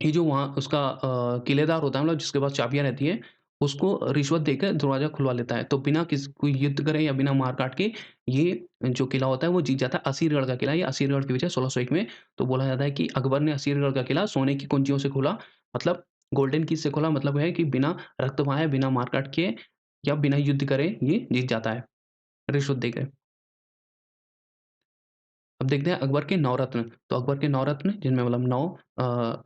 ये जो वहाँ उसका किलेदार होता है, मतलब जिसके पास चाबियाँ रहती हैं, उसको रिश्वत देकर दरवाज़ा खुलवा लेता है। तो बिना कोई युद्ध करे या बिना मार-काट के ये जो किला होता है वो जीत जाता है। असीरगढ़ का किला, ये असीरगढ़ की विजय 1601 में। तो बोला जाता है कि अकबर ने असीरगढ़ का किला सोने की कुंजियों से खोला, मतलब गोल्डन कीज़ से खोला, मतलब है कि बिना रक्त बहाए, बिना मार-काट किए या बिना युद्ध करे ये जीत जाता है, रिश्वत देके। अब देखते हैं अकबर के नवरत्न। तो अकबर के नवरत्न जिनमें मतलब 9 अ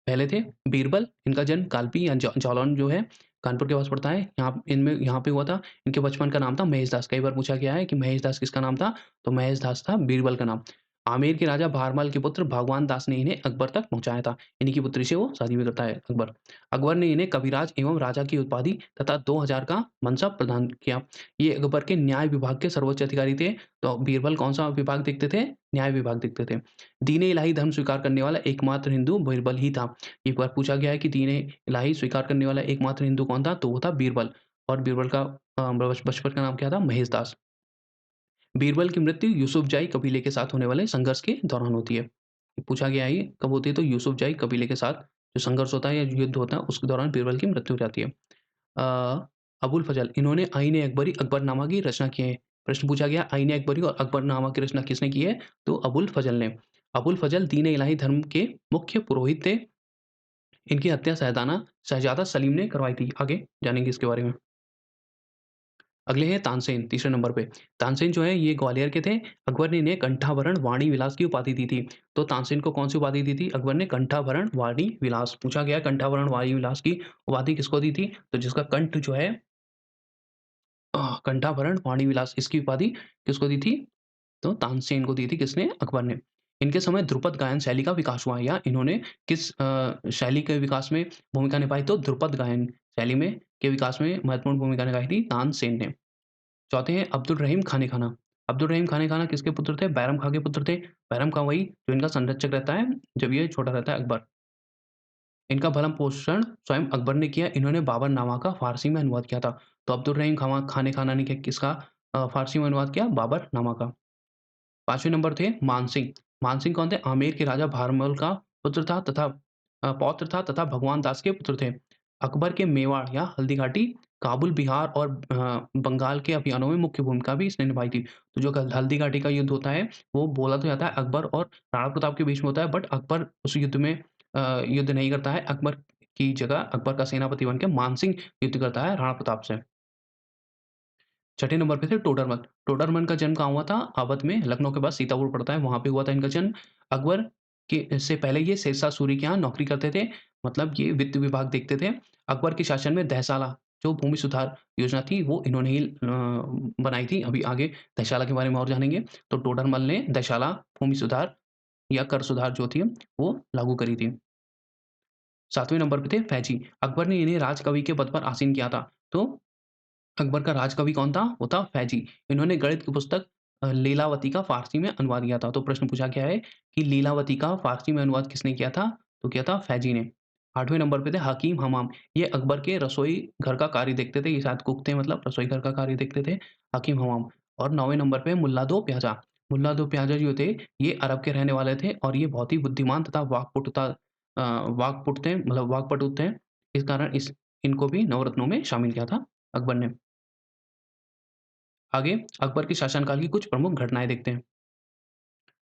पहले थे बीरबल, इनका जन्म कालपी या जालौन जो है, कानपुर के पास पड़ता है। यहाँ पे हुआ था। इनके बचपन का नाम था महेश दास। कई बार पूछा गया है कि महेश दास किसका नाम था? तो महेश दास था बीरबल का नाम। आमेर के राजा भारमल के पुत्र भगवान दास ने इन्हें अकबर तक पहुँचाया था। इन्हीं की पुत्री से वो शादी भी करता है अकबर। अकबर ने इन्हें कविराज एवं राजा की उपाधि तथा 2000 का मनसब प्रदान किया। ये अकबर के न्याय विभाग के सर्वोच्च अधिकारी थे। तो बीरबल कौन-सा विभाग देखते थे? न्याय विभाग देखते थे। दीन-ए इलाही धर्म स्वीकार करने वाला एकमात्र हिंदू बीरबल ही था। एक बार पूछा गया है कि दीन-ए इलाही स्वीकार करने वाला एकमात्र हिंदू कौन था? तो वो था बीरबल। और बीरबल का बचपन का नाम क्या था? महेश दास। बीरबल की मृत्यु यूसुफजाई कबीले के साथ होने वाले संघर्ष के दौरान होती है। पूछा गया है ये कब होती है, तो यूसुफजाई कबीले के साथ जो संघर्ष होता है या युद्ध होता है उसके दौरान बीरबल की मृत्यु हो जाती है। अबुल फजल इन्होंने आईन अकबरी अकबरनामा की रचना की है। प्रश्न पूछा गया आईन अकबरी और अकबरनामा की रचना किसने की है, तो अबुल फजल ने। अबुल फजल दीन इलाही धर्म के मुख्य पुरोहित थे। इनकी हत्या शहजादा सलीम ने करवाई थी। आगे जानेंगे इसके बारे में। अगले हैं तानसेन, तीसरे नंबर पे। तानसेन जो है ये ग्वालियर के थे। अकबर ने इन्हें कंठाभरण वाणी विलास की उपाधि दी थी। तो तानसेन को कौन-सी उपाधि दी थी? अकबर ने कंठाभरण वाणी विलास। पूछा गया है कंठाभरण वाणी विलास की उपाधि किसको दी थी? तो जिसका कंठ जो है कंठाभरण वाणी विलास इसकी उपाधि किसको दी थी? तो तानसेन को दी थी। किसने? अकबर ने। इनके समय ध्रुपद गायन शैली का विकास हुआ या इन्होंने किस शैली के विकास में भूमिका निभाई? तो ध्रुपद गायन शैली में के विकास में महत्वपूर्ण भूमिका निभाई थी तानसेन ने। चौथे हैं अब्दुल रहीम खाने खाना। अब्दुल रहीम खाने खाना किसके पुत्र थे? बैरम खां के पुत्र थे। बैरम खां वही जो इनका संरक्षक रहता है, जब ये छोटा रहता है अकबर। इनका भरण-पोषण स्वयं अकबर ने किया। इन्होंने बाबरनामा का फ़ारसी में अनुवाद किया था। तो अब्दुल रहीम खाने खाना ने किसका फ़ारसी में अनुवाद किया? बाबरनामा का। 5वें नंबर थे मानसिंह। मानसिंह कौन थे? आमेर के राजा भारमल का पुत्र था तथा पौत्र था तथा भगवान दास के पुत्र थे। अकबर के मेवाड़ या हल्दी घाटी, काबुल, बिहार और बंगाल के अभियानों में मुख्य भूमिका भी इसने निभाई थी। तो जो हल्दी घाटी का युद्ध होता है, वो बोला तो जाता है अकबर और राणा प्रताप के बीच में होता है, बट अकबर उस युद्ध में युद्ध नहीं करता है। अकबर की जगह अकबर का सेनापति बन के मानसिंह युद्ध करता है राणा प्रताप से। छठे नंबर पे थे टोडरमल। टोडरमल का जन्म कहाँ हुआ था? अवध में, लखनऊ के पास सीतापुर पड़ता है, वहाँ पे हुआ था इनका जन्म। अकबर के से पहले ये शेरशाह सूरी के यहाँ नौकरी करते थे, मतलब ये वित्त विभाग देखते थे। अकबर के शासन में दहसाला, जो भूमि सुधार योजना थी, वो इन्होंने ही बनाई थी। अभी आगे दहसाला के बारे में और जानेंगे। तो टोडरमल ने दहसाला भूमि सुधार या कर सुधार जो थी, वो लागू करी थी। 7वें नंबर पे थे फैजी। अकबर ने इन्हें राजकवि के पद पर आसीन किया था। तो अकबर का राजकवि कौन था? वो था फैजी। इन्होंने गणित की पुस्तक लीलावती का फ़ारसी में अनुवाद किया था। तो प्रश्न पूछा गया है कि लीलावती का फ़ारसी में अनुवाद किसने किया था? तो किया था फैजी ने। 8वें नंबर पे थे हकीम हमाम। ये अकबर के रसोई घर का कार्य देखते थे। ये शायद कुक थे, मतलब रसोई घर का कार्य देखते थे, हकीम हमाम। और 9वें नंबर पे मुल्ला दो प्याजा। मुल्ला दो प्याजा जो थे, ये अरब के रहने वाले थे और ये बहुत ही बुद्धिमान तथा वाक्पटु थे, मतलब वाक्पटु थे। इस कारण इनको भी नवरत्नों में शामिल किया था अकबर ने। आगे अकबर के शासनकाल की कुछ प्रमुख घटनाएँ देखते हैं।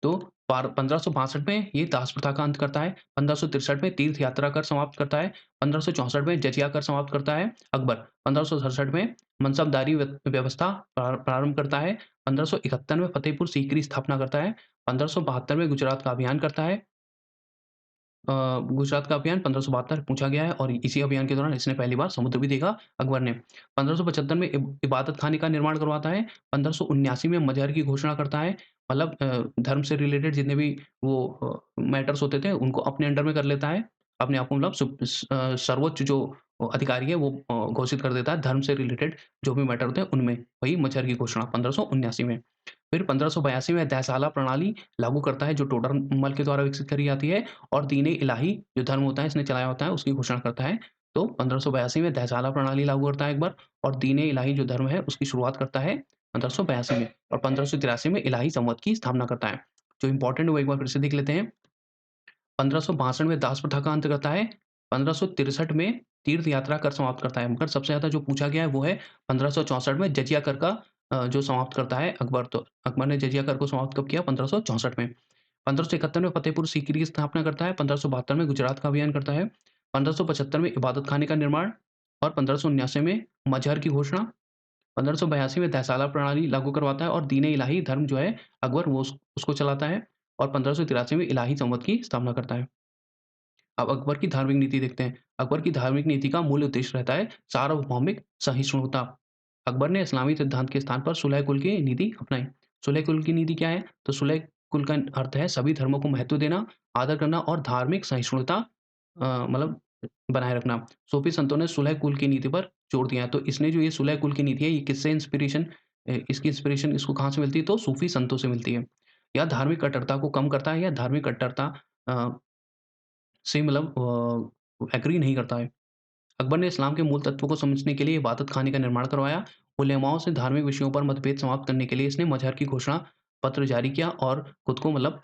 तो पार 1562 में ये दास प्रथा का अंत करता है, 1563 में तीर्थ यात्रा कर समाप्त करता है, 1564 में जजिया कर समाप्त करता है अकबर, 1567 में मनसबदारी व्यवस्था प्रारंभ करता है, 1571 में फतेहपुर सीकरी स्थापना करता है, 1572 में गुजरात का अभियान करता है। गुजरात का अभियान 1572 पूछा गया है और इसी अभियान के दौरान इसने पहली बार समुद्र भी देखा अकबर ने। 1575 में इबादत खाने का निर्माण करवाता है, 1579 में मजहर की घोषणा करता है, मतलब धर्म से रिलेटेड जितने भी वो मैटर्स होते थे उनको अपने अंडर में कर लेता है। अपने आप को मतलब सर्वोच्च जो अधिकारी है वो घोषित कर देता है धर्म से रिलेटेड जो भी मैटर होते हैं उनमें, वही मजहर की घोषणा 1579 में। फिर 1582 में तहसाला प्रणाली लागू करता है जो टोडरमल के द्वारा विकसित करी जाती है और दीन इलाही जो धर्म होता है इसने चलाया होता है उसकी घोषणा करता है। तो 1582 में तहसाला प्रणाली लागू करता है अकबर और दीन इलाही जो धर्म है उसकी शुरुआत करता है 1582 में और 1583 में इलाही संवत की स्थापना करता है। जो इम्पोर्टेंट है वो एक बार फिर से देख लेते हैं। 1562 में दास प्रथा का अंत करता है, 1563 में तीर्थ यात्रा कर समाप्त करता है, मगर सबसे ज़्यादा जो पूछा गया है वो है 1564 में जजिया कर का जो समाप्त करता है अकबर। तो अकबर ने जजिया कर को समाप्त कब किया? 1564 में। 1571 में फतेहपुर सीकरी की स्थापना करता है, 1572 में गुजरात का अभियान करता है, 1575 में इबादत खाने का निर्माण और 1579 में मजहर की घोषणा, 1582 में तहसाला प्रणाली लागू करवाता है और दीन इलाही धर्म जो है अकबर वो उसको चलाता है और 1583 में इलाही संवत की स्थापना करता है। अब अकबर की धार्मिक नीति देखते हैं। अकबर की धार्मिक नीति का मूल उद्देश्य रहता है सार्वभौमिक सहिष्णुता। अकबर ने इस्लामी सिद्धांत के स्थान पर सुलह कुल की नीति अपनाई। सुलह कुल की नीति क्या है? तो सुलह कुल का अर्थ है सभी धर्मों को महत्व देना, आदर करना और धार्मिक सहिष्णुता मतलब बनाए रखना। सूफी संतों ने सुलह कुल की नीति पर जोर दिया है। तो इसने जो ये सुलह कुल की नीति है, ये किससे इसकी इंस्पिरेशन इसको कहाँ से मिलती है? तो सूफी संतों से मिलती है। यह धार्मिक कट्टरता को कम करता है या धार्मिक कट्टरता अ, से मतलब एग्री नहीं करता है। अकबर ने इस्लाम के मूल तत्वों को समझने के लिए इबादत खाने का निर्माण करवाया उलेमाओं से धार्मिक विषयों पर मतभेद समाप्त करने के लिए इसने मजहर की घोषणा पत्र जारी किया और खुद को मतलब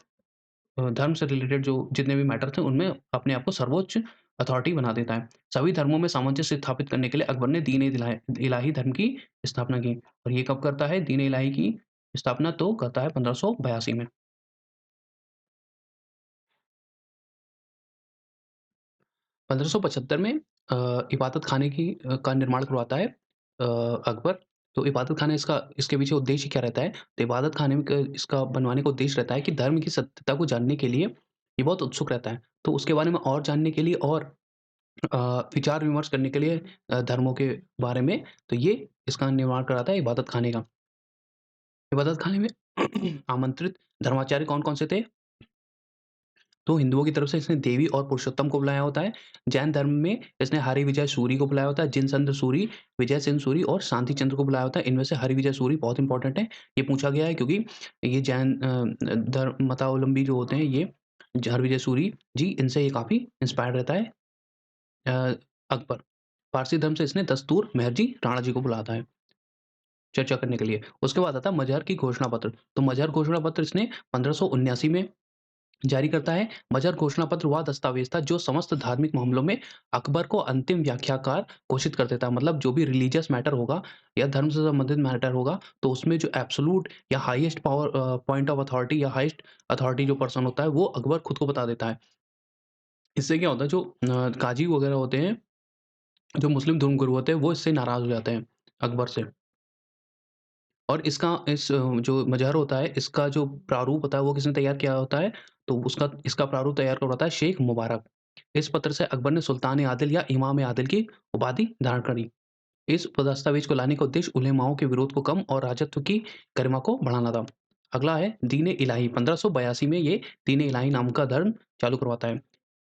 धर्म से रिलेटेड जो जितने भी मैटर थे उनमें अपने आप को सर्वोच्च अथॉरिटी बना देता है। सभी धर्मों में सामंजस्य स्थापित करने के लिए अकबर ने दीन-ए-इलाही धर्म की स्थापना की और ये कब करता है दीन-ए-इलाही की स्थापना तो करता है 1582 में। 1575 में इबादत खाने का निर्माण करवाता है अकबर। तो इबादत खाना इसके पीछे उद्देश्य क्या रहता है? तो इबादत खाने में क इसका बनवाने का उद्देश्य रहता है कि धर्म की सत्यता को जानने के लिए ये बहुत उत्सुक रहता है। तो उसके बारे में और जानने के लिए और विचार-विमर्श करने के लिए धर्मों के बारे में, तो ये इसका निर्माण कराता है इबादत खाने का। इबादत खाने में आमंत्रित धर्माचार्य कौन-कौन से थे? तो हिंदुओं की तरफ से इसने देवी और पुरुषोत्तम को बुलाया होता है। जैन धर्म में इसने हरिविजय सूरी को बुलाया होता है, जिनसंद सूरी, विजय सेन सूरी और शांति चंद्र को बुलाया होता है। इनमें से हरिविजय सूरी बहुत इंपॉर्टेंट है। ये पूछा गया है क्योंकि ये जैन धर्म मतावलंबी जो होते हैं ये हरविजय सूरी जी इनसे ये काफ़ी इंस्पायर्ड रहता है अ, अकबर। पारसी धर्म से इसने दस्तूर महरजी राणा जी को बुलाता है चर्चा करने के लिए। उसके बाद आता है मजहर की घोषणा पत्र। तो मजहर घोषणा पत्र इसने 1579 में जारी करता है। मजहर घोषणा पत्र वह दस्तावेज था जो समस्त धार्मिक मामलों में अकबर को अंतिम व्याख्याकार घोषित कर देता है। मतलब जो भी रिलीजियस मैटर होगा या धर्म से संबंधित मैटर होगा, तो उसमें जो एब्सोल्यूट या हाईएस्ट पॉइंट ऑफ अथॉरिटी या हाईएस्ट अथॉरिटी जो पर्सन होता है, वो अकबर खुद को बता देता है। इससे क्या होता है जो काज़ी वगैरह होते हैं, जो मुस्लिम धर्मगुरु होते हैं, वो इससे नाराज़ हो जाते हैं अकबर से। और जो मजहर होता है, इसका जो प्रारूप होता है, वो किसने तैयार किया होता है? तो इसका प्रारूप तैयार करवाता है शेख मुबारक। इस पत्र से अकबर ने सुल्तान ए आदिल या इमाम ए आदिल की उपाधि धारण करी। इस दस्तावेज को लाने का उद्देश्य उलेमाओं के विरोध को कम और राजत्व की गरिमा को बढ़ाना था। अगला है दीन-ए-इलाही 1582 में ये दीन-ए-इलाही नाम का धर्म चालू करवाता है।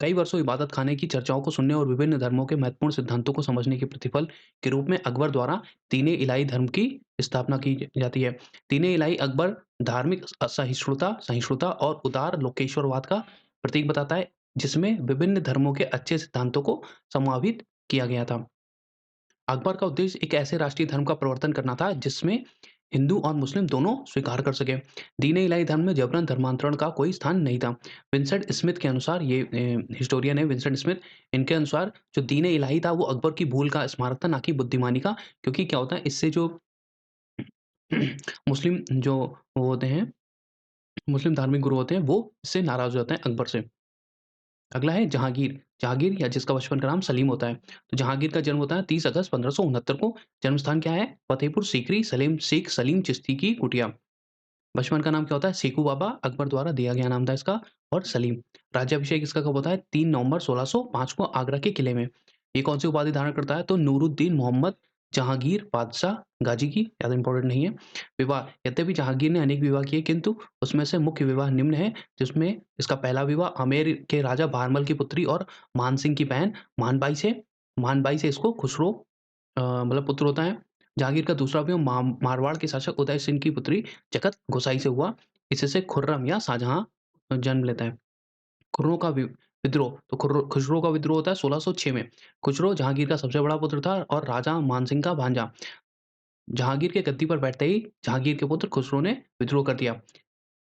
कई वर्षों इबादत खाने की चर्चाओं को सुनने और विभिन्न धर्मों के महत्वपूर्ण सिद्धांतों को समझने के प्रतिफल के रूप में अकबर द्वारा दीन-ए-इलाही धर्म की स्थापना की जाती है। दीन-ए-इलाही अकबर धार्मिक सहिष्णुता और उदार लोकेश्वरवाद का प्रतीक बताता है, जिसमें विभिन्न धर्मों के अच्छे सिद्धांतों को समावित किया गया था। अकबर का उद्देश्य एक ऐसे राष्ट्रीय धर्म का प्रवर्तन करना था जिसमें हिंदू और मुस्लिम दोनों स्वीकार कर सके। दीन-ए-इलाही धर्म में जबरन धर्मांतरण का कोई स्थान नहीं था। विंसेंट स्मिथ के अनुसार ये हिस्टोरियन है विंसेंट स्मिथ, इनके अनुसार जो दीन-ए-इलाही था वो अकबर की भूल का स्मारक था ना कि बुद्धिमानी का। क्योंकि क्या होता है इससे जो मुस्लिम जो वो होते हैं, मुस्लिम धार्मिक गुरु होते हैं वो इससे नाराज़ हो जाते हैं अकबर से। अगला है जहांगीर। जहांगीर या जिसका बचपन का नाम सलीम होता है। तो जहांगीर का जन्म होता है 30 अगस्त 1569 को। जन्म स्थान क्या है? फतेहपुर सीकरी शेख सलीम चिश्ती की कुटिया। बचपन का नाम क्या होता है? सेखू बाबा, अकबर द्वारा दिया गया नाम था इसका और सलीम। राज्याभिषेक इसका कब होता है? 3 नवंबर 1605 को आगरा के किले में। ये कौन-सी उपाधि धारण करता है? तो नूरुद्दीन मोहम्मद जहांगीर बादशाह गाजी की, ज़्यादा इम्पोर्टेंट नहीं है। विवाह, यद्यपि जहांगीर ने अनेक विवाह किए किंतु उसमें से मुख्य विवाह निम्न है, जिसमें इसका पहला विवाह आमेर के राजा भारमल की पुत्री और मान सिंह की बहन मानबाई से इसको खुसरो मतलब पुत्र होता है। जहांगीर का दूसरा विवाह मारवाड़ के शासक उदय सिंह की पुत्री जगत गोसाई से हुआ। इससे खुर्रम या शाहजहाँ जन्म लेता है। खुर्रों का विद्रोह, तो खुसरो का विद्रोह होता है 1606 में। खुसरो जहांगीर का सबसे बड़ा पुत्र था और राजा मानसिंह का भांजा। जहांगीर के गद्दी पर बैठते ही जहांगीर के पुत्र खुसरो ने विद्रोह कर दिया।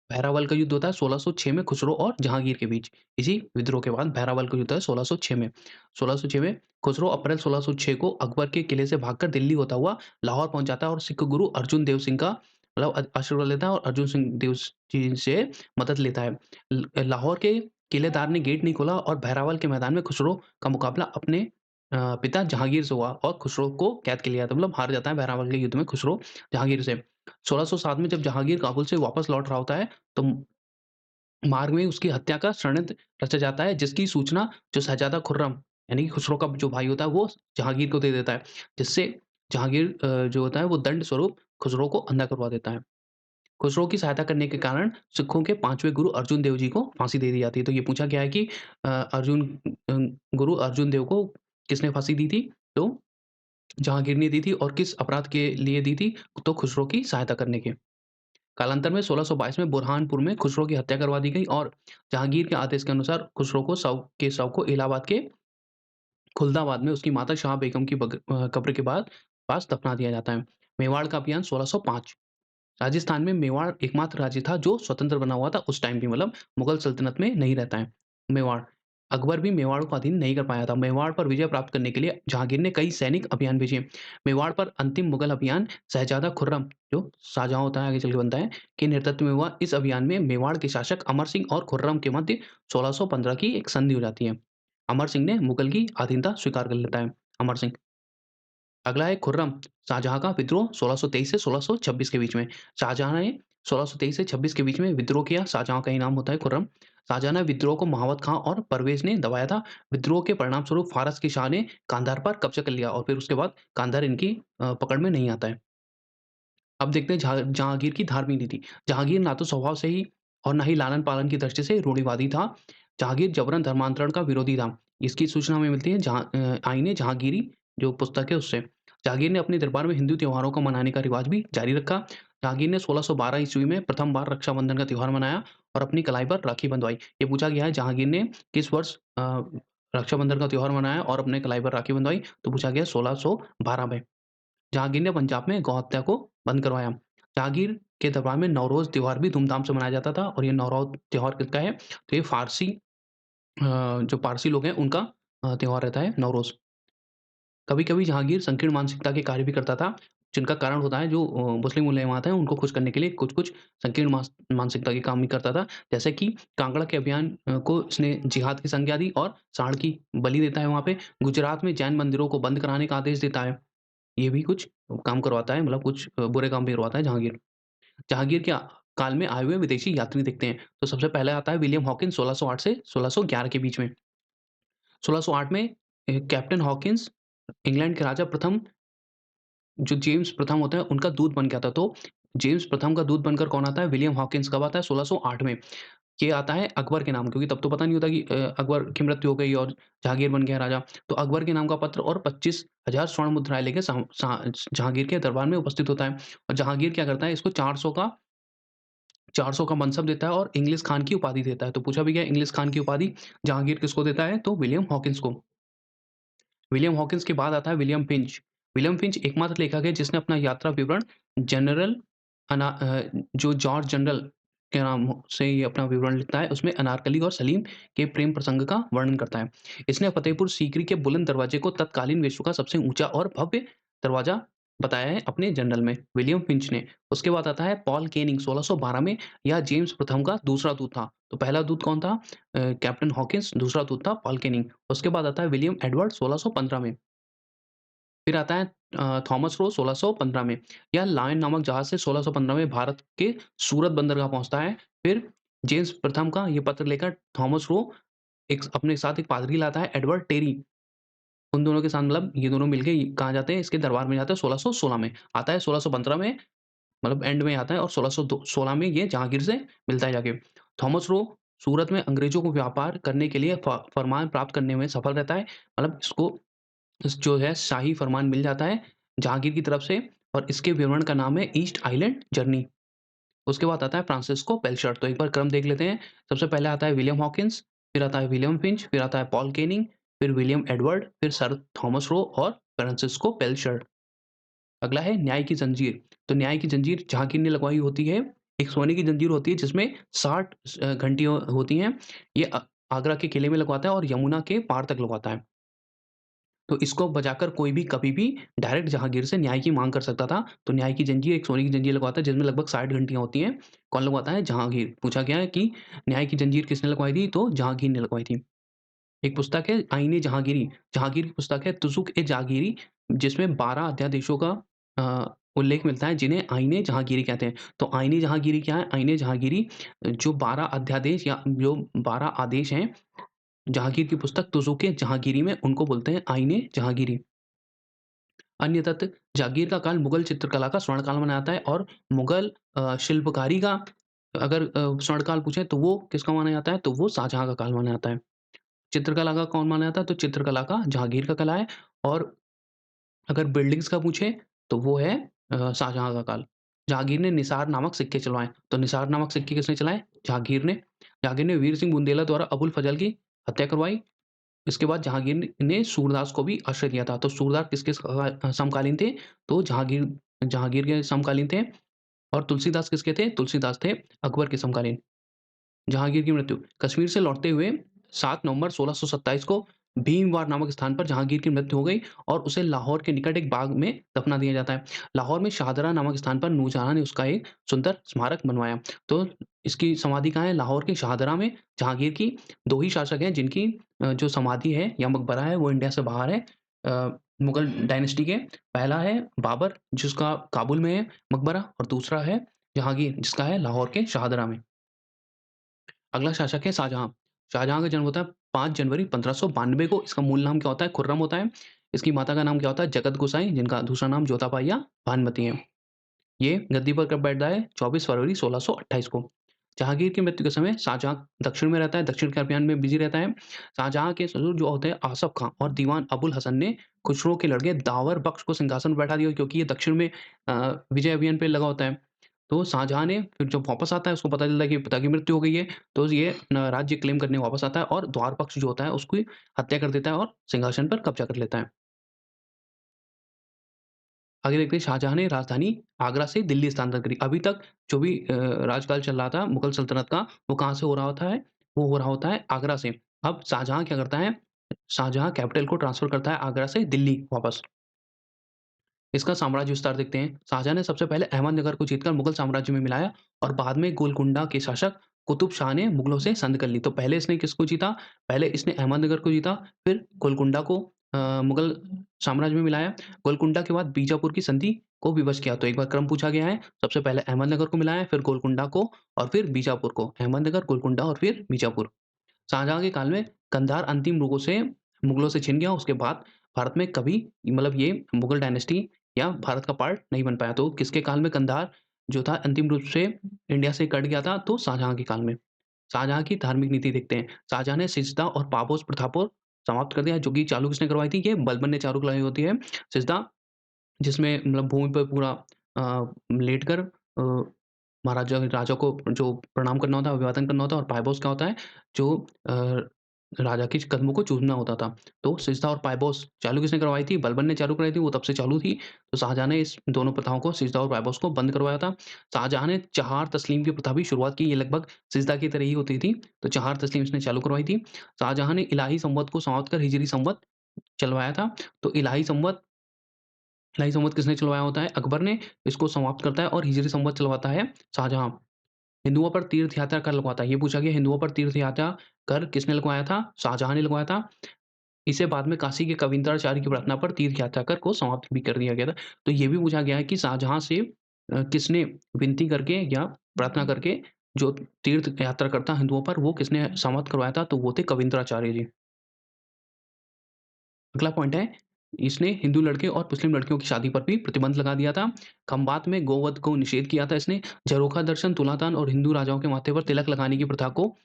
बहरावल का युद्ध होता है 1606 में खुसरो और जहांगीर के बीच। इसी विद्रोह के बाद बहरावल का युद्ध है 1606 में। 1606 में खुसरो अप्रैल 1606 को अकबर के किले से भागकर दिल्ली होता हुआ लाहौर पहुँच जाता है और सिख गुरु अर्जुन देव सिंह का मतलब आशीर्वाद लेता है और अर्जुन सिंह देव जी से मदद लेता है। लाहौर के किलेदार ने गेट नहीं खोला और बहरावल के मैदान में खुसरो का मुकाबला अपने पिता जहांगीर से हुआ और खुसरो को कैद के लिया था। मतलब हार जाता है बहरावल के युद्ध में खुसरो जहांगीर से। 1607 में जब जहांगीर काबुल से वापस लौट रहा होता है, तो मार्ग में उसकी हत्या का षड्यंत्र रचा जाता है, जिसकी सूचना जो शहज़ादा खुर्रम, यानी कि खुसरो का जो भाई होता है, वो जहांगीर को दे देता है, जिससे जहांगीर जो होता है, वो दंड स्वरूप खुसरो को अंधा करवा देता है। खुसरो की सहायता करने के कारण सिखों के 5वें गुरु अर्जुन देव जी को फांसी दे दी जाती है। तो ये पूछा गया है कि अ, गुरु अर्जुन देव को किसने फांसी दी थी? तो जहांगीर ने दी थी और किस अपराध के लिए दी थी? तो खुसरो की सहायता करने के। कालांतर में 1622 में बुरहानपुर में खुसरो की हत्या करवा दी गई और जहांगीर के आदेश के अनुसार खुसरो को शव को इलाहाबाद के खुलदाबाद में उसकी माता शाह बेगम की कब्र के पास दफना दिया जाता है। मेवाड़ का अभियान 1605। राजस्थान में मेवाड़ एकमात्र राज्य था जो स्वतंत्र बना हुआ था उस टाइम भी, मतलब मुगल सल्तनत में नहीं रहता है मेवाड़। अकबर भी मेवाड़ को अधीन नहीं कर पाया था। मेवाड़ पर विजय प्राप्त करने के लिए जहांगीर ने कई सैनिक अभियान भेजे। मेवाड़ पर अंतिम मुगल अभियान शहजादा खुर्रम, जो शाहजहां होता है आगे चल के बनता है, के नेतृत्व में हुआ। इस अभियान में मेवाड़ के शासक अमर सिंह और खुर्रम के मध्य 1615 की एक संधि हो जाती है। अमर सिंह ने मुगल की अधीनता स्वीकार कर लेता है। अमर सिंह। अगला है खुर्रम, शाहजहाँ का विद्रोह 1623 से 1626 के बीच में। शाहजहाँ ने 1623 से 26 के बीच में विद्रोह किया। शाहजहाँ का ही नाम होता है खुर्रम। शाहजहाँ ने विद्रोह को महावत खां और परवेज ने दबाया था। विद्रोह के परिणाम स्वरूप फारस के शाह ने कांधार पर कब्जा कर लिया और फिर उसके बाद कांधार इनकी पकड़ में नहीं आता है। अब देखते हैं जहांगीर की धार्मिक नीति। जहांगीर ना तो स्वभाव से ही और ना ही लालन-पालन की दृष्टि से रूढ़िवादी था। जहांगीर जबरन धर्मांतरण का विरोधी था। इसकी सूचना हमें मिलती है आईने जहांगीरी जो पुस्तक है उससे। जहांगीर ने अपने दरबार में हिंदू त्योहारों को मनाने का रिवाज भी जारी रखा। जहांगीर ने 1612 ईस्वी में प्रथम बार रक्षाबंधन का त्योहार मनाया और अपनी कलाई पर राखी बंधवाई। ये पूछा गया है जहांगीर ने किस वर्ष रक्षाबंधन का त्योहार मनाया और अपने कलाई पर राखी बंधवाई? तो पूछा गया 1612 में। जहांगीर ने पंजाब में गौ हत्या को बंद करवाया। जहांगीर के दरबार में नवरोज़ त्योहार भी धूमधाम से मनाया जाता था और ये नवरोज़ त्योहार किसका है? तो ये जो पारसी लोग हैं उनका त्योहार रहता है नवरोज़। कभी-कभी जहांगीर संकीर्ण मानसिकता के कार्य भी करता था, जिनका कारण होता है जो मुस्लिम उलेमात हैं उनको खुश करने के लिए कुछ-कुछ संकीर्ण मानसिकता के काम भी करता था। जैसे कि कांगड़ा के अभियान को इसने जिहाद की संज्ञा दी और सांड की बलि देता है वहाँ पे। गुजरात में जैन मंदिरों को बंद कराने का आदेश देता है। ये भी कुछ काम करवाता है, मतलब कुछ बुरे काम भी करवाता है जहांगीर। जहांगीर के काल में आए हुए विदेशी यात्री देखते हैं। तो सबसे पहले आता है विलियम हॉकिंस 1608 से 1611 के बीच में। 1608 में कैप्टन हॉकिंस इंग्लैंड के राजा प्रथम जो जेम्स प्रथम होते हैं उनका दूत बन गया था। तो जेम्स प्रथम का दूत बनकर कौन आता है? विलियम हॉकिंस कब आता है? 1608 में। ये आता है अकबर के नाम, क्योंकि तब तो पता नहीं होता कि अकबर की मृत्यु हो गई और जहांगीर बन गया राजा। तो अकबर के नाम का पत्र और 25,000 स्वर्ण मुद्राएँ लेके जहांगीर के दरबार में उपस्थित होता है और जहांगीर क्या करता है इसको 400 का मनसब देता है और इंग्लिश खान की उपाधि देता है। तो पूछा भी गया इंग्लिश खान की उपाधि जहांगीर किसको देता है? तो विलियम हॉकिंस को। विलियम हॉकिंस के बाद आता है विलियम फिंच। विलियम फिंच एकमात्र लेखक है जिसने अपना यात्रा विवरण जनरल जो जॉर्ज जनरल के नाम से ये अपना विवरण लिखता है, उसमें अनारकली और सलीम के प्रेम प्रसंग का वर्णन करता है। इसने फतेहपुर सीकरी के बुलंद दरवाजे को तत्कालीन विश्व का सबसे ऊँचा और भव्य दरवाजा बताया है अपने जर्नल में, विलियम फिंच ने। उसके बाद आता है पॉल केनिंग 1612 में, यह जेम्स प्रथम का दूसरा दूत था। तो पहला दूत कौन था? कैप्टन हॉकिंस, दूसरा दूत था पॉल केनिंग। उसके बाद आता है विलियम एडवर्ड 1615 में। फिर आता है थॉमस रो 1615 में। यह लायन नामक जहाज से 1615 में भारत के सूरत बंदरगाह पहुँचता है। फिर जेम्स प्रथम का ये पत्र लेकर थॉमस रो एक अपने साथ एक पादरी लाता है एडवर्ड टेरी। उन दोनों के साथ मतलब ये दोनों मिलके कहाँ जाते हैं? इसके दरबार में जाते हैं 1616 में। आता है 1615 में, मतलब एंड में आता है और 1616 में ये जहांगीर से मिलता है जाके। थॉमस रो सूरत में अंग्रेज़ों को व्यापार करने के लिए फरमान प्राप्त करने में सफल रहता है। मतलब इसको जो है शाही फरमान मिल जाता है जहांगीर की तरफ से और इसके विवरण का नाम है ईस्ट आइलैंड जर्नी। उसके बाद आता है फ्रांसिस्को बेलशर्ट। तो एक बार क्रम देख लेते हैं। सबसे पहले आता है विलियम हॉकिंस, फिर आता है विलियम फिंच, फिर आता है पॉल केनिंग, फिर विलियम एडवर्ड, फिर सर थॉमस रो और फ्रांसिस्को बेलशर्ट। अगला है न्याय की जंजीर। तो न्याय की जंजीर जहांगीर ने लगवाई होती है। एक सोने की जंजीर होती है जिसमें 60 घंटियाँ होती हैं। ये आगरा के किले में लगवाता है और यमुना के पार तक लगवाता है। तो इसको बजाकर कोई भी कभी भी डायरेक्ट जहांगीर से न्याय की माँग कर सकता था। तो न्याय की जंजीर एक सोने की जंजीर लगवाता है जिसमें लगभग 60 घंटियाँ होती हैं। कौन लगवाता है? जहांगीर। पूछा गया है कि न्याय की जंजीर किसने लगवाई थी? तो जहांगीर ने लगवाई थी। एक पुस्तक है आईने जहांगीरी। जहांगीर की पुस्तक है तुज़ुक-ए-जागीरी जिसमें 12 अध्यादेशों का उल्लेख मिलता है जिन्हें आईने जहांगीरी कहते हैं। तो आईने जहांगीरी क्या है? आईने जहांगीरी जो 12 अध्यादेश या जो 12 आदेश हैं जहांगीर की पुस्तक तुज़ुक-ए-जहांगीरी में उनको बोलते हैं आईने जहांगीरी। अन्य तत्व जागीर का काल मुगल चित्रकला का स्वर्णकाल माना जाता है और मुगल शिल्पकारी का अगर स्वर्णकाल पूछें तो वो किसका माना जाता है? तो वो शाहजहाँ का काल माना जाता है। चित्रकला का कौन माना जाता है? तो चित्रकला का जहांगीर का कला है और अगर बिल्डिंग्स का पूछें तो वो है शाहजहाँ का काल। जहांगीर ने निसार नामक सिक्के चलवाए। तो निसार नामक सिक्के किसने चलाए? जहांगीर ने। जहांगीर ने वीर सिंह बुंदेला द्वारा अबुल फजल की हत्या करवाई। इसके बाद जहांगीर ने सूरदास को भी आश्रय दिया था। तो सूरदास किसके समकालीन थे? तो जहांगीर जहांगीर के समकालीन थे। और तुलसीदास किसके थे? तुलसीदास थे अकबर के समकालीन। जहांगीर की मृत्यु कश्मीर से लौटते हुए 7 नवंबर 1627 को भीमवार नामक स्थान पर जहांगीर की मृत्यु हो गई और उसे लाहौर के निकट एक बाग में दफना दिया जाता है। लाहौर में शाहदरा नामक स्थान पर नूरजहां ने उसका एक सुंदर स्मारक बनवाया। तो इसकी समाधि कहाँ है? लाहौर के शाहदरा में। जहांगीर की 2 ही शासक हैं जिनकी जो समाधि है या मकबरा है वो इंडिया से बाहर है। मुगल डायनेस्टी के। पहला है बाबर जिसका काबुल में है मकबरा, और दूसरा है जहांगीर जिसका है लाहौर के शाहदरा में। अगला शासक है शाहजहाँ। शाहजहाँ का जन्म होता है 5 जनवरी 1592 को। इसका मूल नाम क्या होता है? खुर्रम होता है। इसकी माता का नाम क्या होता है? जगत गोसाई, जिनका दूसरा नाम जोताबाई या भानुमति है। ये गद्दी पर कब बैठता है? 24 फरवरी 1628 को। जहांगीर की मृत्यु के समय शाहजहाँ दक्षिण में रहता है, दक्षिण के अभियान में बिज़ी रहता है। शाहजहाँ के ससुर जो होते हैं आसफ खां और दीवान अबुल हसन ने खुसरो के लड़के दावर बख्श को सिंहासन पर बैठा दिया, क्योंकि ये दक्षिण में विजय अभियान पे लगा होता है। तो शाहजहाँ ने फिर जब वापस आता है, उसको पता चलता है कि पिता की मृत्यु हो गई है, तो ये अपना राज्य क्लेम करने वापस आता है और द्वार पक्ष जो होता है उसकी हत्या कर देता है और सिंहासन पर कब्जा कर लेता है। आगे देखते हैं शाहजहाँ ने राजधानी आगरा से दिल्ली स्थानांतरित करी। अभी तक जो भी राजकाल चल रहा था मुगल सल्तनत का, वो कहाँ से हो रहा होता है? वो हो रहा होता है आगरा से। अब शाहजहाँ क्या करता है? शाहजहाँ कैपिटल को ट्रांसफ़र करता है आगरा से दिल्ली वापस। इसका साम्राज्य विस्तार देखते हैं। शाहजहाँ ने सबसे पहले अहमदनगर को जीतकर मुगल साम्राज्य में मिलाया और बाद में गोलकुंडा के शासक कुतुब शाह ने मुगलों से संधि कर ली। तो पहले इसने किसको जीता? पहले इसने अहमदनगर को जीता, फिर गोलकुंडा को मुगल साम्राज्य में मिलाया। गोलकुंडा के बाद बीजापुर की संधि को विवश किया। तो एक बार क्रम पूछा गया है, सबसे पहले अहमदनगर को मिलाया, फिर गोलकुंडा को और फिर बीजापुर को। अहमदनगर, गोलकुंडा और फिर बीजापुर। शाहजहाँ के काल में कंधार अंतिम रूपों से मुगलों से छिन गया। उसके बाद भारत में कभी मतलब ये मुगल डायनेस्टी या भारत का पार्ट नहीं बन पाया। तो किसके काल में कंधार जो था अंतिम रूप से इंडिया से कट गया था? तो शाहजहाँ के काल में। शाहजहाँ की धार्मिक नीति देखते हैं। शाहजहाँ ने सिजदा और पापोस प्रथा को समाप्त कर दिया, जो कि चालू किसने करवाई थी? ये बलबन ने चालू करवाई होती है। सिजदा जिसमें मतलब भूमि पे पूरा लेटकर महाराजा राजा को जो प्रणाम करना होता है, अभिवादन करना होता है, और पायबोस क्या होता है? जो राजा के कदमों को चूमना होता था। तो सिजदा और पायबोस चालू किसने करवाई थी? बलबन ने चालू कराई थी, वो तब से चालू थी। तो शाहजहाँ ने इस दोनों प्रथाओं को, सिजदा और पायबोस को बंद करवाया था। शाहजहाँ ने चहार तस्लीम की प्रथा भी शुरुआत की, ये लगभग सिजदा की तरह ही होती थी। तो चहार तस्लीम इसने चालू करवाई थी। शाहजहाँ ने इलाही संवत को समाप्त कर हिजरी संवत चलवाया था। तो इलाही संवत किसने चलवाया होता है? अकबर ने इसको समाप्त करता है और हिजरी संवत चलवाता है शाहजहाँ। हिंदुओं पर तीर्थ यात्रा कर लगवाता है। ये पूछा गया हिंदुओं पर तीर्थ यात्रा कर किसने लगवाया था? शाहजहाँ ने लगवाया था। इसे बाद में काशी के कविंदराचार्य की प्रार्थना पर तीर्थ यात्रा कर को समाप्त भी कर दिया गया था। तो ये भी पूछा गया है कि शाहजहाँ से किसने विनती करके या प्रार्थना करके जो तीर्थ यात्रा करता हिंदुओं पर, वो किसने समाप्त करवाया था? तो वो थे कविंदराचार्य जी। अगला पॉइंट है, इसने हिंदू लड़के और मुस्लिम लड़कियों की शादी पर भी प्रतिबंध लगा दिया था। खंबात में गोवध को निषेध किया था इसने। झरोखा दर्शन, तुलादान और हिंदू राजाओं के माथे पर तिलक लगाने की प्रथा को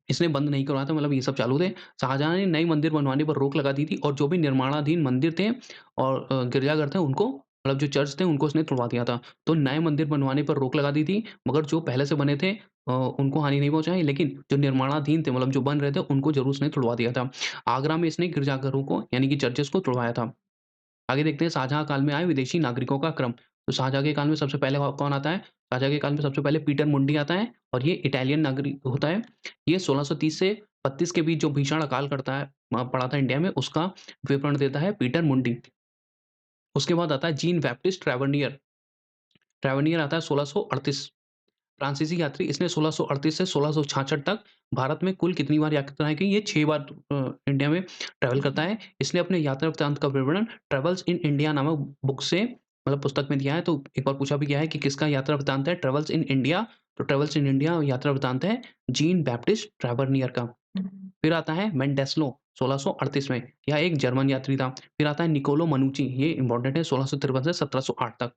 इसने बंद नहीं करवाया था, मतलब ये सब चालू थे। शाहजहाँ ने नए मंदिर बनवाने पर रोक लगा दी थी और जो भी निर्माणाधीन मंदिर थे और गिरजाघर थे उनको, मतलब जो चर्च थे उनको इसने तुड़वा दिया था। तो नए मंदिर बनवाने पर रोक लगा दी थी, मगर जो पहले से बने थे उनको हानि नहीं पहुँचाई, लेकिन जो निर्माणाधीन थे मतलब जो बन रहे थे उनको ज़रूर इसने तुड़वा दिया था। आगरा में इसने गिरजाघरों को यानी कि चर्चेज़ को तुड़वाया था। आगे देखते हैं शाहजहाँ काल में आए विदेशी नागरिकों का क्रम। तो शाहजहाँ के काल में सबसे पहले कौन आता है? शाहजहाँ के काल में सबसे पहले पीटर मुंडी आता है और ये इटालियन नागरिक होता है। ये 1630 से 32 के बीच जो भीषण अकाल करता है पड़ा था इंडिया में, उसका विवरण देता है पीटर मुंडी। उसके बाद आता है जीन बैप्टिस्ट ट्रैवर्नियर। ट्रैवर्नियर आता है 1638। फ्रांसीसी यात्री, इसने 1638 से 1666 तक भारत में कुल कितनी बार यात्राएँ की? ये 6 बार इंडिया में ट्रैवल करता है। इसने अपने यात्रा वृत्तांत का विवरण ट्रैवल्स इन इंडिया नामक बुक से मतलब पुस्तक में दिया है। तो एक बार पूछा भी गया है कि किसका यात्रा वृत्तांत है? Travels in India. तो ट्रैवल्स इन इंडिया यात्रा वृत्तांत है जीन बैप्टिस्ट ट्रैवर्नियर का। फिर आता है मेंडेस्लो 1638 में, यह एक जर्मन यात्री था। फिर आता है निकोलो मनुची, ये इम्पोर्टेंट है 1653 से 1708 तक।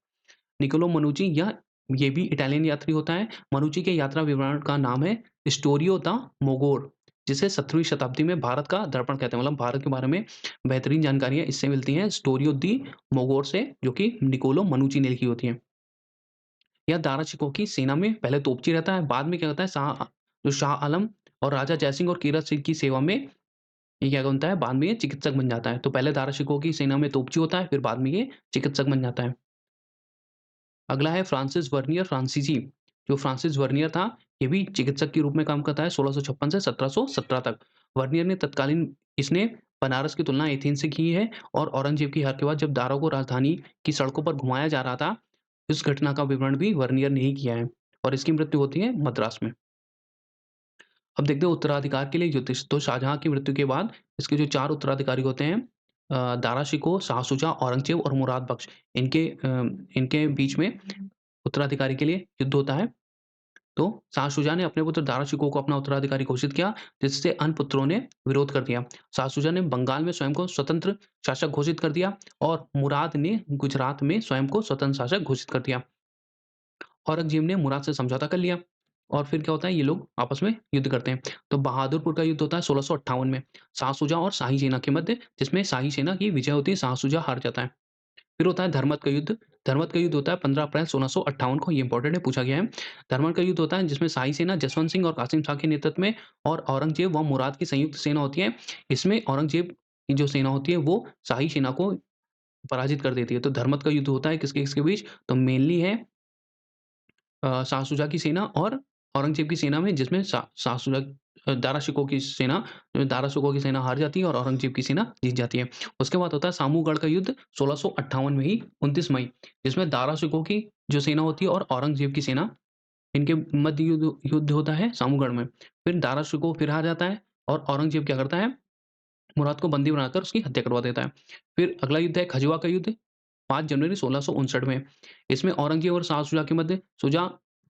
निकोलो मनुची ये भी इटालियन यात्री होता है। मनुची के यात्रा विवरण का नाम है स्टोरियो द मोगोर, जिसे 17वीं शताब्दी में भारत का दर्पण कहते हैं। मतलब भारत के बारे में बेहतरीन जानकारियाँ इससे मिलती हैं स्टोरियो दी मोगोर से, जो कि निकोलो मनुची ने लिखी होती हैं। यह दारा शिकोह की सेना में पहले तोपची रहता है, बाद में क्या होता है जो शाह आलम और राजा जयसिंह और कीरत सिंह की सेवा में ये क्या बनता है, बाद में ये चिकित्सक बन जाता है। तो पहले दारा शिकोह की सेना में तोपची होता है, फिर बाद में ये चिकित्सक बन जाता है। अगला है फ्रांसिस वर्नियर फ्रांसीसी। जो फ्रांसिस वर्नियर था, ये भी चिकित्सक के रूप में काम करता है 1656 से 1717 तक। वर्नियर ने तत्कालीन इसने बनारस की तुलना एथेंस से की है और औरंगजेब की हार के बाद जब दारों को राजधानी की सड़कों पर घुमाया जा रहा था, इस घटना का विवरण भी वर्नियर ने ही किया है और इसकी मृत्यु होती है मद्रास में। अब देखते हैं उत्तराधिकार के लिए ज्योतिष। तो शाहजहाँ की मृत्यु के बाद इसके जो 4 उत्तराधिकारी होते हैं, दारा शिकोह, शाह शुजा, औरंगजेब और मुराद बख्श। इनके बीच में उत्तराधिकारी के लिए युद्ध होता है। तो शाह शुजा ने अपने पुत्र दारा शिकोह को अपना उत्तराधिकारी घोषित किया, जिससे अन्य पुत्रों ने विरोध कर दिया। शाह शुजा ने बंगाल में स्वयं को स्वतंत्र शासक घोषित कर दिया और मुराद ने गुजरात में स्वयं को स्वतंत्र शासक घोषित कर दिया। औरंगजेब ने मुराद से समझौता कर लिया और फिर क्या होता है, ये लोग आपस में युद्ध करते हैं। तो बहादुरपुर का युद्ध होता है 1658 में शाह शुजा और शाही सेना के मध्य, जिसमें शाही सेना की विजय होती है, शाह शुजा हार जाता है। फिर होता है धर्मत का युद्ध। धर्मत का युद्ध होता है 15 अप्रैल 1658 को, ये इंपॉर्टेंट है, पूछा गया है। धर्मत का युद्ध होता है जिसमें शाही सेना जसवंत सिंह और कासिम शाह के नेतृत्व में और औरंगजेब व मुराद की संयुक्त सेना होती है। इसमें औरंगजेब की जो सेना होती है वो शाही सेना को पराजित कर देती है। तो धर्मत का युद्ध होता है किसके-किसके बीच? तो मेनली है शाह शुजा की सेना और औरंगजेब की सेना में, जिसमें शाह शुजा दारा शिकोह की सेना, दारा शिकोह की सेना हार जाती है और औरंगजेब की सेना जीत जाती है। उसके बाद होता है सामूगढ़ का युद्ध 1658 में ही 29 मई, जिसमें दारा शिकोह की जो सेना होती है और औरंगजेब की सेना, इनके मध्य युद्ध युद्ध होता है सामूगढ़ में। फिर दारा शिकोह फिर हार जाता है और औरंगजेब क्या करता है, मुराद को बंदी बनाकर उसकी हत्या करवा देता है। फिर अगला युद्ध है खजुआ का युद्ध 5 जनवरी 1659 में। इसमें औरंगजेब और शाह शुजा के मध्य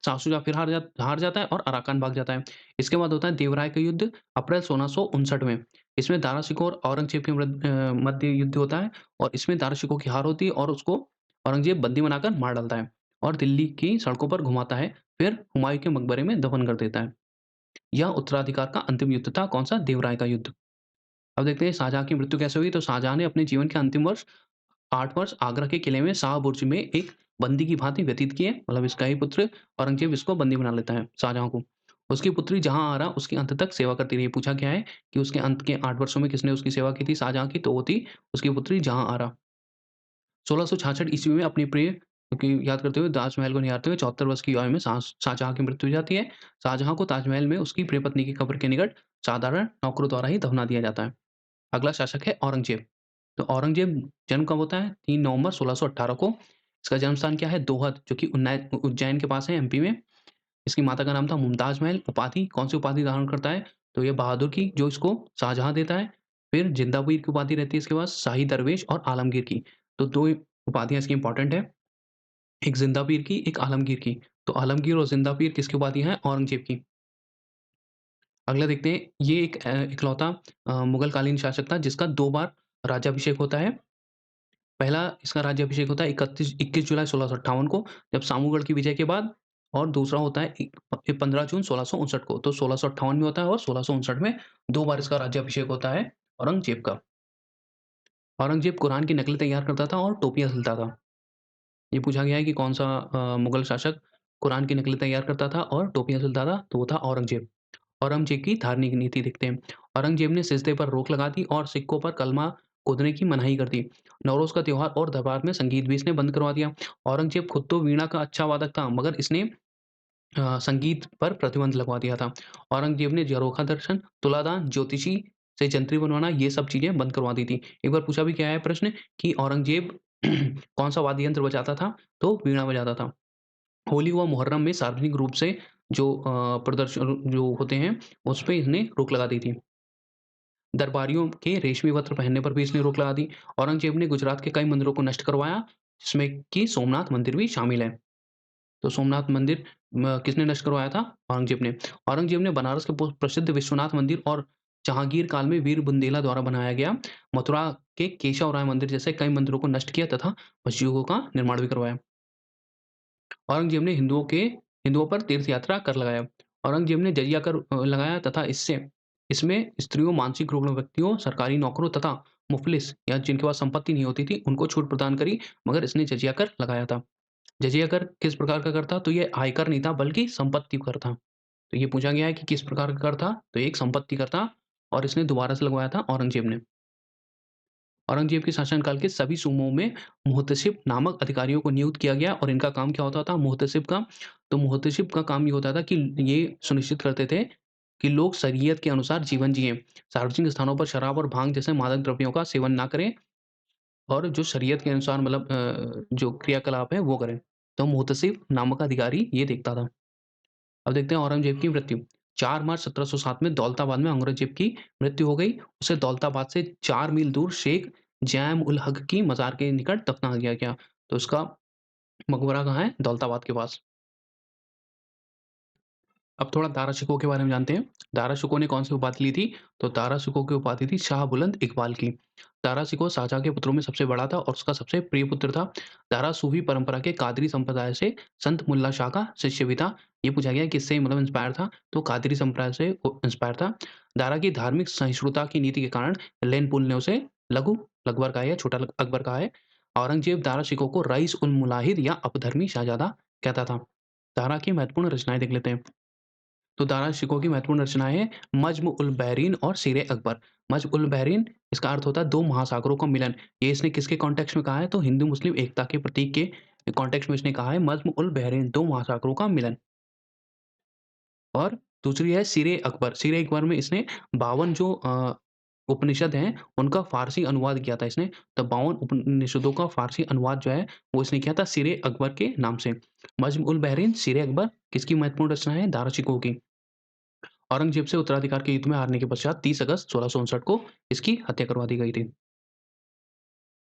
शाह शुजा फिर हार जाता है और अराकान भाग जाता है। इसके बाद होता है देवराय का युद्ध अप्रैल 1659 में। इसमें दारा शिकोह और औरंगजेब के मध्य युद्ध होता है और इसमें दारा शिकोह की हार होती है और उसको औरंगजेब बंदी बनाकर मार डालता है और दिल्ली की सड़कों पर घुमाता है, फिर हुमायूँ के मकबरे में दफन कर देता है। यह उत्तराधिकार का अंतिम युद्ध था, कौन-सा? देवराय का युद्ध। अब देखते हैं शाहजहाँ की मृत्यु कैसे हुई? तो शाहजहाँ ने अपने जीवन के अंतिम वर्ष 8 वर्ष आगरा के किले में शाह बुर्ज में एक बंदी की भाँति व्यतीत किए। मतलब इसका ही पुत्र औरंगज़ेब इसको बंदी बना लेता है, शाहजहाँ को। उसकी पुत्री जहाँआरा उसके अंत तक सेवा करती रही। पूछा गया है कि उसके अंत के 8 वर्षों में किसने उसकी सेवा की थी शाहजहाँ की? तो वो थी उसकी पुत्री जहाँआरा। 1666 ईस्वी में अपनी प्रिय की याद करते हुए, ताजमहल को निहारते हुए 74 वर्ष की आयु में शाहजहाँ की मृत्यु हो जाती है। शाहजहाँ को ताजमहल में उसकी प्रिय पत्नी की कब्र के निकट साधारण नौकरों द्वारा ही दफना दिया जाता है। अगला शासक है औरंगजेब। तो औरंगजेब जन्म कब होता है? 3 नवंबर 1618 को। इसका जन्म स्थान क्या है? दोहद, जो कि उज्जैन के पास है, एमपी में। इसकी माता का नाम था मुमताज़ महल। उपाधि, कौन-सी उपाधि धारण करता है? तो ये बहादुर की, जो इसको शाहजहाँ देता है। फिर ज़िंदापीर की उपाधि रहती है इसके पास, शाही दरवेश और आलमगीर की। तो 2 उपाधियाँ इसकी इम्पोर्टेंट है, एक ज़िंदापीर की, एक आलमगीर की। तो आलमगीर और ज़िंदापीर किसकी उपाधि हैं? औरंगजेब की। अगला देखते हैं, ये एक इकलौता मुगल कालीन शासक था जिसका 2 बार राज्याभिषेक होता है। पहला इसका राज्याभिषेक होता है 21 जुलाई 1658 को, जब सामूगढ़ की विजय के बाद, और दूसरा होता है 15 जून 1659 को। तो 1658 में होता है और 1659 में 2 बार इसका राज्याभिषेक होता है औरंगजेब का। औरंगजेब कुरान की नकलें तैयार करता था और टोपियाँ सिलता था। ये पूछा गया है कि कौन-सा मुगल शासक कुरान की नकलें तैयार करता था और टोपियाँ सिलता था? तो वो था औरंगजेब। औरंगजेब की धार्मिक नीति देखते हैं। औरंगजेब ने सिजदे पर रोक लगा दी और सिक्कों पर कलमा खोदने की मनाही कर दी। नवरोज़ का त्योहार और दरबार में संगीत भी इसने बंद करवा दिया। औरंगजेब खुद तो वीणा का अच्छा वादक था, मगर इसने संगीत पर प्रतिबंध लगवा दिया था। औरंगजेब ने झरोखा दर्शन, तुलादान, ज्योतिषी से जंतरी बनवाना, ये सब चीज़ें बंद करवा दी थी। एक बार पूछा भी गया है प्रश्न कि औरंगजेब कौन-सा वाद्य यंत्र बजाता था? तो वीणा बजाता था। होली व मुहर्रम में सार्वजनिक रूप से जो प्रदर्शन जो होते हैं, उसपे इसने रोक लगा दी थी। दरबारियों के रेशमी वस्त्र पहनने पर भी इसने रोक लगा दी। औरंगजेब ने गुजरात के कई मंदिरों को नष्ट करवाया, जिसमें कि सोमनाथ मंदिर भी शामिल है। तो सोमनाथ मंदिर किसने नष्ट करवाया था? औरंगजेब ने। औरंगजेब ने बनारस के प्रसिद्ध विश्वनाथ मंदिर और जहांगीर काल में वीर बुंदेला द्वारा बनाया गया मथुरा के केशव राय मंदिर जैसे कई मंदिरों को नष्ट किया तथा मस्जिदों का निर्माण भी करवाया। औरंगजेब ने हिंदुओं पर तीर्थ यात्रा कर लगाया। औरंगजेब ने जजिया कर लगाया तथा इसमें स्त्रियों, मानसिक रुग्ण व्यक्तियों, सरकारी नौकरों तथा मुफ़लिस या जिनके पास संपत्ति नहीं होती थी, उनको छूट प्रदान करी, मगर इसने जजिया कर लगाया था। जजिया कर किस प्रकार का कर था? तो ये आयकर नहीं था, बल्कि संपत्ति कर था। तो ये पूछा गया है कि किस प्रकार का कर था? तो एक संपत्ति कर था और इसने दोबारा से लगवाया था औरंगज़ेब ने। औरंगज़ेब के शासनकाल के सभी सूबों में मुहतसिब नामक अधिकारियों को नियुक्त किया गया और इनका काम क्या होता था मुहतसिब का? तो मुहतसिब का काम ये होता था कि ये सुनिश्चित करते थे कि लोग शरीयत के अनुसार जीवन जिएँ। सार्वजनिक स्थानों पर शराब और भांग जैसे मादक द्रव्यों का सेवन ना करें और जो शरीयत के अनुसार मतलब जो क्रियाकलाप है वो करें। तो मुहतसिब नामक अधिकारी ये देखता था। अब देखते हैं औरंगज़ेब की मृत्यु। 4 मार्च 1707 में दौलताबाद में औरंगज़ेब की मृत्यु हो गई। उसे दौलताबाद से 4 मील दूर शेख जैम उल हक की मज़ार के निकट दफ़ना किया गया। तो उसका मकबरा कहाँ है? दौलताबाद के पास। अब थोड़ा दारा शिकोह के बारे में जानते हैं। दारा शिकोह ने कौन-सी उपाधि ली थी? तो दारा शिकोह की उपाधि थी शाह बुलंद इकबाल की। दारा शिकोह शाहजहाँ के पुत्रों में सबसे बड़ा था और उसका सबसे प्रिय पुत्र था। दारा सूफ़ी परंपरा के कादरी संप्रदाय से संत मुल्ला शाह का शिष्य भी था। ये पूछा गया है किससे मतलब इंस्पायर था? तो कादरी संप्रदाय से वो इंस्पायर था। दारा की धार्मिक सहिष्णुता की नीति के कारण लैनपुल ने उसे लघु अकबर कहा है या छोटा अकबर कहा है। औरंगज़ेब दारा शिकोह को रईस उल मुलाहिद या अपधर्मी शहज़ादा कहता था। दारा की महत्वपूर्ण रचनाएँ देख लेते हैं। तो दारा शिकोह की महत्वपूर्ण रचनाएँ हैं नज्म उल बहरीन और सीर अकबर। नज्म उल बहरीन इसका अर्थ होता है 2 महासागरों का मिलन। ये इसने किसके कॉन्टेक्स्ट में कहा है? तो हिंदू-मुस्लिम एकता के प्रतीक के कॉन्टेक्स्ट में इसने कहा है नज्म उल बहरीन 2 महासागरों का मिलन। और दूसरी है सीर अकबर। सीर अकबर में इसने 52 जो उपनिषद हैं, उनका फ़ारसी अनुवाद किया था इसने। तो 52 उपनिषदों का फ़ारसी अनुवाद जो है, वो इसने किया था सीर अकबर के नाम से। नज्म उल बहरीन, सीर अकबर किसकी महत्वपूर्ण रचना है? दारा शिकोह की। औरंगज़ेब से उत्तराधिकार के युद्ध में हारने के पश्चात 30 अगस्त 1659 को इसकी हत्या करवा दी गई थी।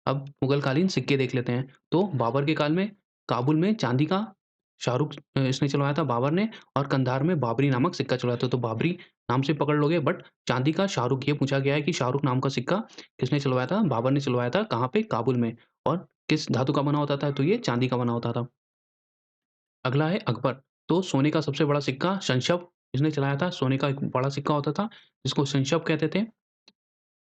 अब मुगलकालीन सिक्के देख लेते हैं। तो बाबर के काल में काबुल में चांदी का इसने चलवाया था बाबर ने और कंधार में बाबरी नामक सिक्का चलवाया था। तो बाबरी नाम से पकड़ लोगे बट चांदी का शाहरुख ये पूछा गया है कि शाहरुख नाम का सिक्का किसने चलवाया था? बाबर ने चलवाया था। कहाँ पे? काबुल में। और किस धातु का बना होता था? तो ये चांदी का बना होता था। अगला है अकबर। तो सोने का सबसे बड़ा सिक्का शंशब इसने चलाया था। सोने का एक बड़ा सिक्का होता था, जिसको शंशब कहते थे।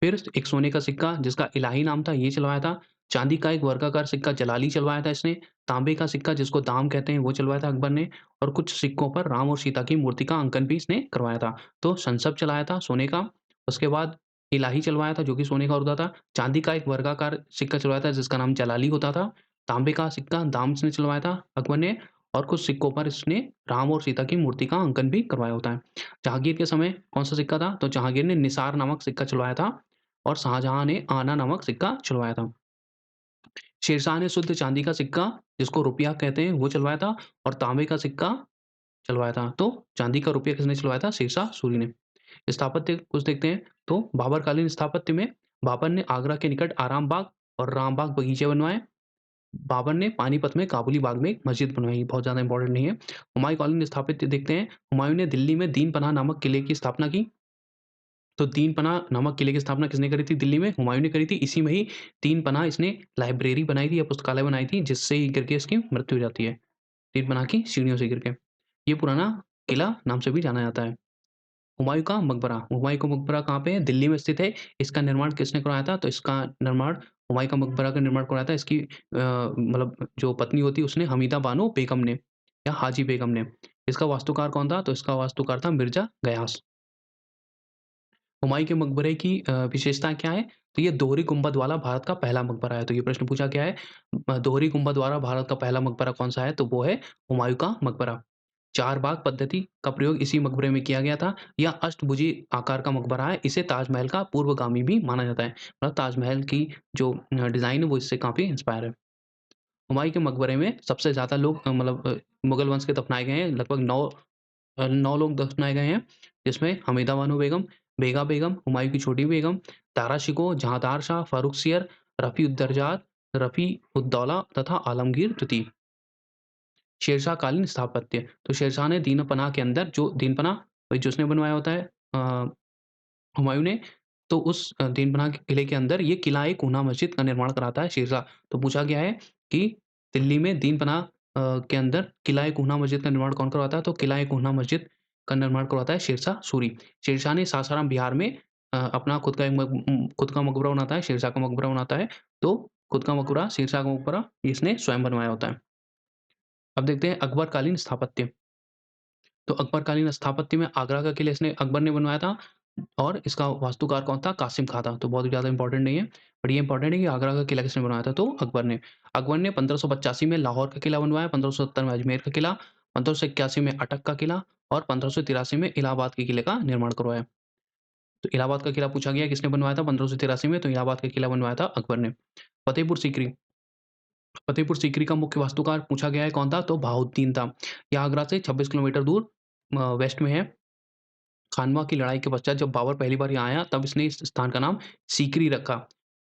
फिर एक सोने का सिक्का जिसका इलाही नाम था, ये चलवाया था। चांदी का एक वर्गाकार सिक्का जलाली चलवाया था इसने। तांबे का सिक्का जिसको दाम कहते हैं, वो चलवाया था अकबर ने और कुछ सिक्कों पर राम और सीता की मूर्ति का अंकन भी इसने करवाया था। तो शंशब चलाया था सोने का, उसके बाद इलाही चलवाया था जो कि सोने का होता था। चांदी का एक वर्गाकार सिक्का चलवाया था जिसका नाम जलाली होता था। तांबे का सिक्का दाम इसने चलवाया था अकबर ने और कुछ सिक्कों पर इसने राम और सीता की मूर्ति का अंकन भी करवाया होता है। जहांगीर के समय कौन-सा सिक्का था? तो जहांगीर ने निसार नामक सिक्का चलवाया था और शाहजहाँ ने आना नामक सिक्का चलवाया था। शेरशाह ने शुद्ध चांदी का सिक्का, जिसको रुपया कहते हैं, वो चलवाया था और तांबे का सिक्का चलवाया था। तो चांदी का रुपया किसने चलवाया था? शेरशाह सूरी ने। स्थापत्य कुछ देखते हैं, तो बाबरकालीन स्थापत्य में बाबर ने आगरा के निकट आराम बाग और रामबाग बगीचे बनवाए। बाबर ने पानीपत में काबुली बाग में एक मस्जिद बनवाई, बहुत ज़्यादा इम्पोर्टेंट नहीं है। हुमायूँ कालीन स्थापत्य देखते हैं, हुमायूँ ने दिल्ली में दीन पनाह नामक किले की स्थापना की। तो तीन पनाह नामक किले की स्थापना किसने करी थी दिल्ली में? हुमायूँ ने करी थी। इसी में ही तीन पनाह इसने लाइब्रेरी बनाई थी या पुस्तकालय बनाई थी, जिससे ही गिर के इसकी मृत्यु हो जाती है। तीन पनाह की सीढ़ियों से गिर के। ये पुराना किला नाम से भी जाना जाता है। हुमायूँ का मकबरा, हुमायूँ का मकबरा कहाँ पे है? दिल्ली में स्थित है। इसका निर्माण किसने करवाया था? तो इसका निर्माण हुमायूँ का मकबरा का निर्माण करवाया था इसकी मतलब जो पत्नी होती है उसने हमीदा बानो बेगम ने या हाजी बेगम ने। इसका वास्तुकार कौन था? तो इसका वास्तुकार था मिर्ज़ा गयास। हुमायूँ के मकबरे की विशेषता क्या है? तो ये दोहरी गुंबद वाला भारत का पहला मकबरा है। तो ये प्रश्न पूछा गया है दोहरी गुंबद वाला भारत का पहला मकबरा कौन-सा है? तो वो है हुमायूँ का मकबरा। चार बाग पद्धति का प्रयोग इसी मकबरे में किया गया था। यह अष्टभुजी आकार का मकबरा है। इसे ताजमहल का पूर्वगामी भी माना जाता है। मतलब ताजमहल की जो डिज़ाइन है वो इससे काफ़ी इंस्पायर है। हुमायूँ के मकबरे में सबसे ज़्यादा लोग मुगल वंश के दफ़नाए गए हैं। लगभग 9 लोग दफ़नाए गए हैं, जिसमें हमीदा बानो बेगम, बेगा बेगम, हुमायूँ की छोटी बेगम, दारा शिकोह, जहाँदार शाह, फ़र्रुखसियर, रफ़ी-उद-दरजात, रफ़ी-उद-दौला तथा आलमगीर द्वितीय। शेरशाह कालीन स्थापत्य, तो शेरशाह ने दीन पनाह के अंदर जो दीन पनाह वही जो उसने बनवाया होता है हुमायूँ ने, तो उस दीन पनाह के किले के अंदर ये किला-ए-कूना मस्जिद का निर्माण कराता है शेरशाह। तो पूछा गया है कि दिल्ली में दीन पनाह के अंदर किला-ए-कूना मस्जिद का निर्माण कौन करवाता है? तो किला-ए-कूना मस्जिद का निर्माण करवाता है शेरशाह सूरी। शेरशाह ने सासाराम बिहार में अपना खुद का मकबरा बनाता है, शेरशाह का मकबरा बनाता है। तो खुद का मकबरा, शेरशाह का मकबरा इसने स्वयं बनवाया होता है। अब देखते हैं अकबरकालीन स्थापत्य। तो अकबरकालीन स्थापत्य में आगरा का किला इसने अकबर ने बनवाया था। और इसका वास्तुकार कौन था? कासिम खां था। तो बहुत ज़्यादा इम्पोर्टेंट नहीं है, बट ये इम्पोर्टेंट है कि आगरा का किला किसने बनवाया था? तो अकबर ने। अकबर ने 1585 में लाहौर का किला बनवाया, 1570 में अजमेर का किला, 1581 में अटक का किला और 1583 में इलाहाबाद के किले का निर्माण करवाया। तो इलाहाबाद का किला पूछा गया किसने बनवाया था 1583 में? तो इलाहाबाद का किला बनवाया था अकबर ने। फतेहपुर सीकरी, फतेहपुर सीकरी का मुख्य वास्तुकार पूछा गया है कौन था? तो बहाउद्दीन था। यह आगरा से 26 किलोमीटर दूर वेस्ट में है। खानवा की लड़ाई के पश्चात जब बाबर पहली बार यहाँ आया तब इसने इस स्थान का नाम सीकरी रखा।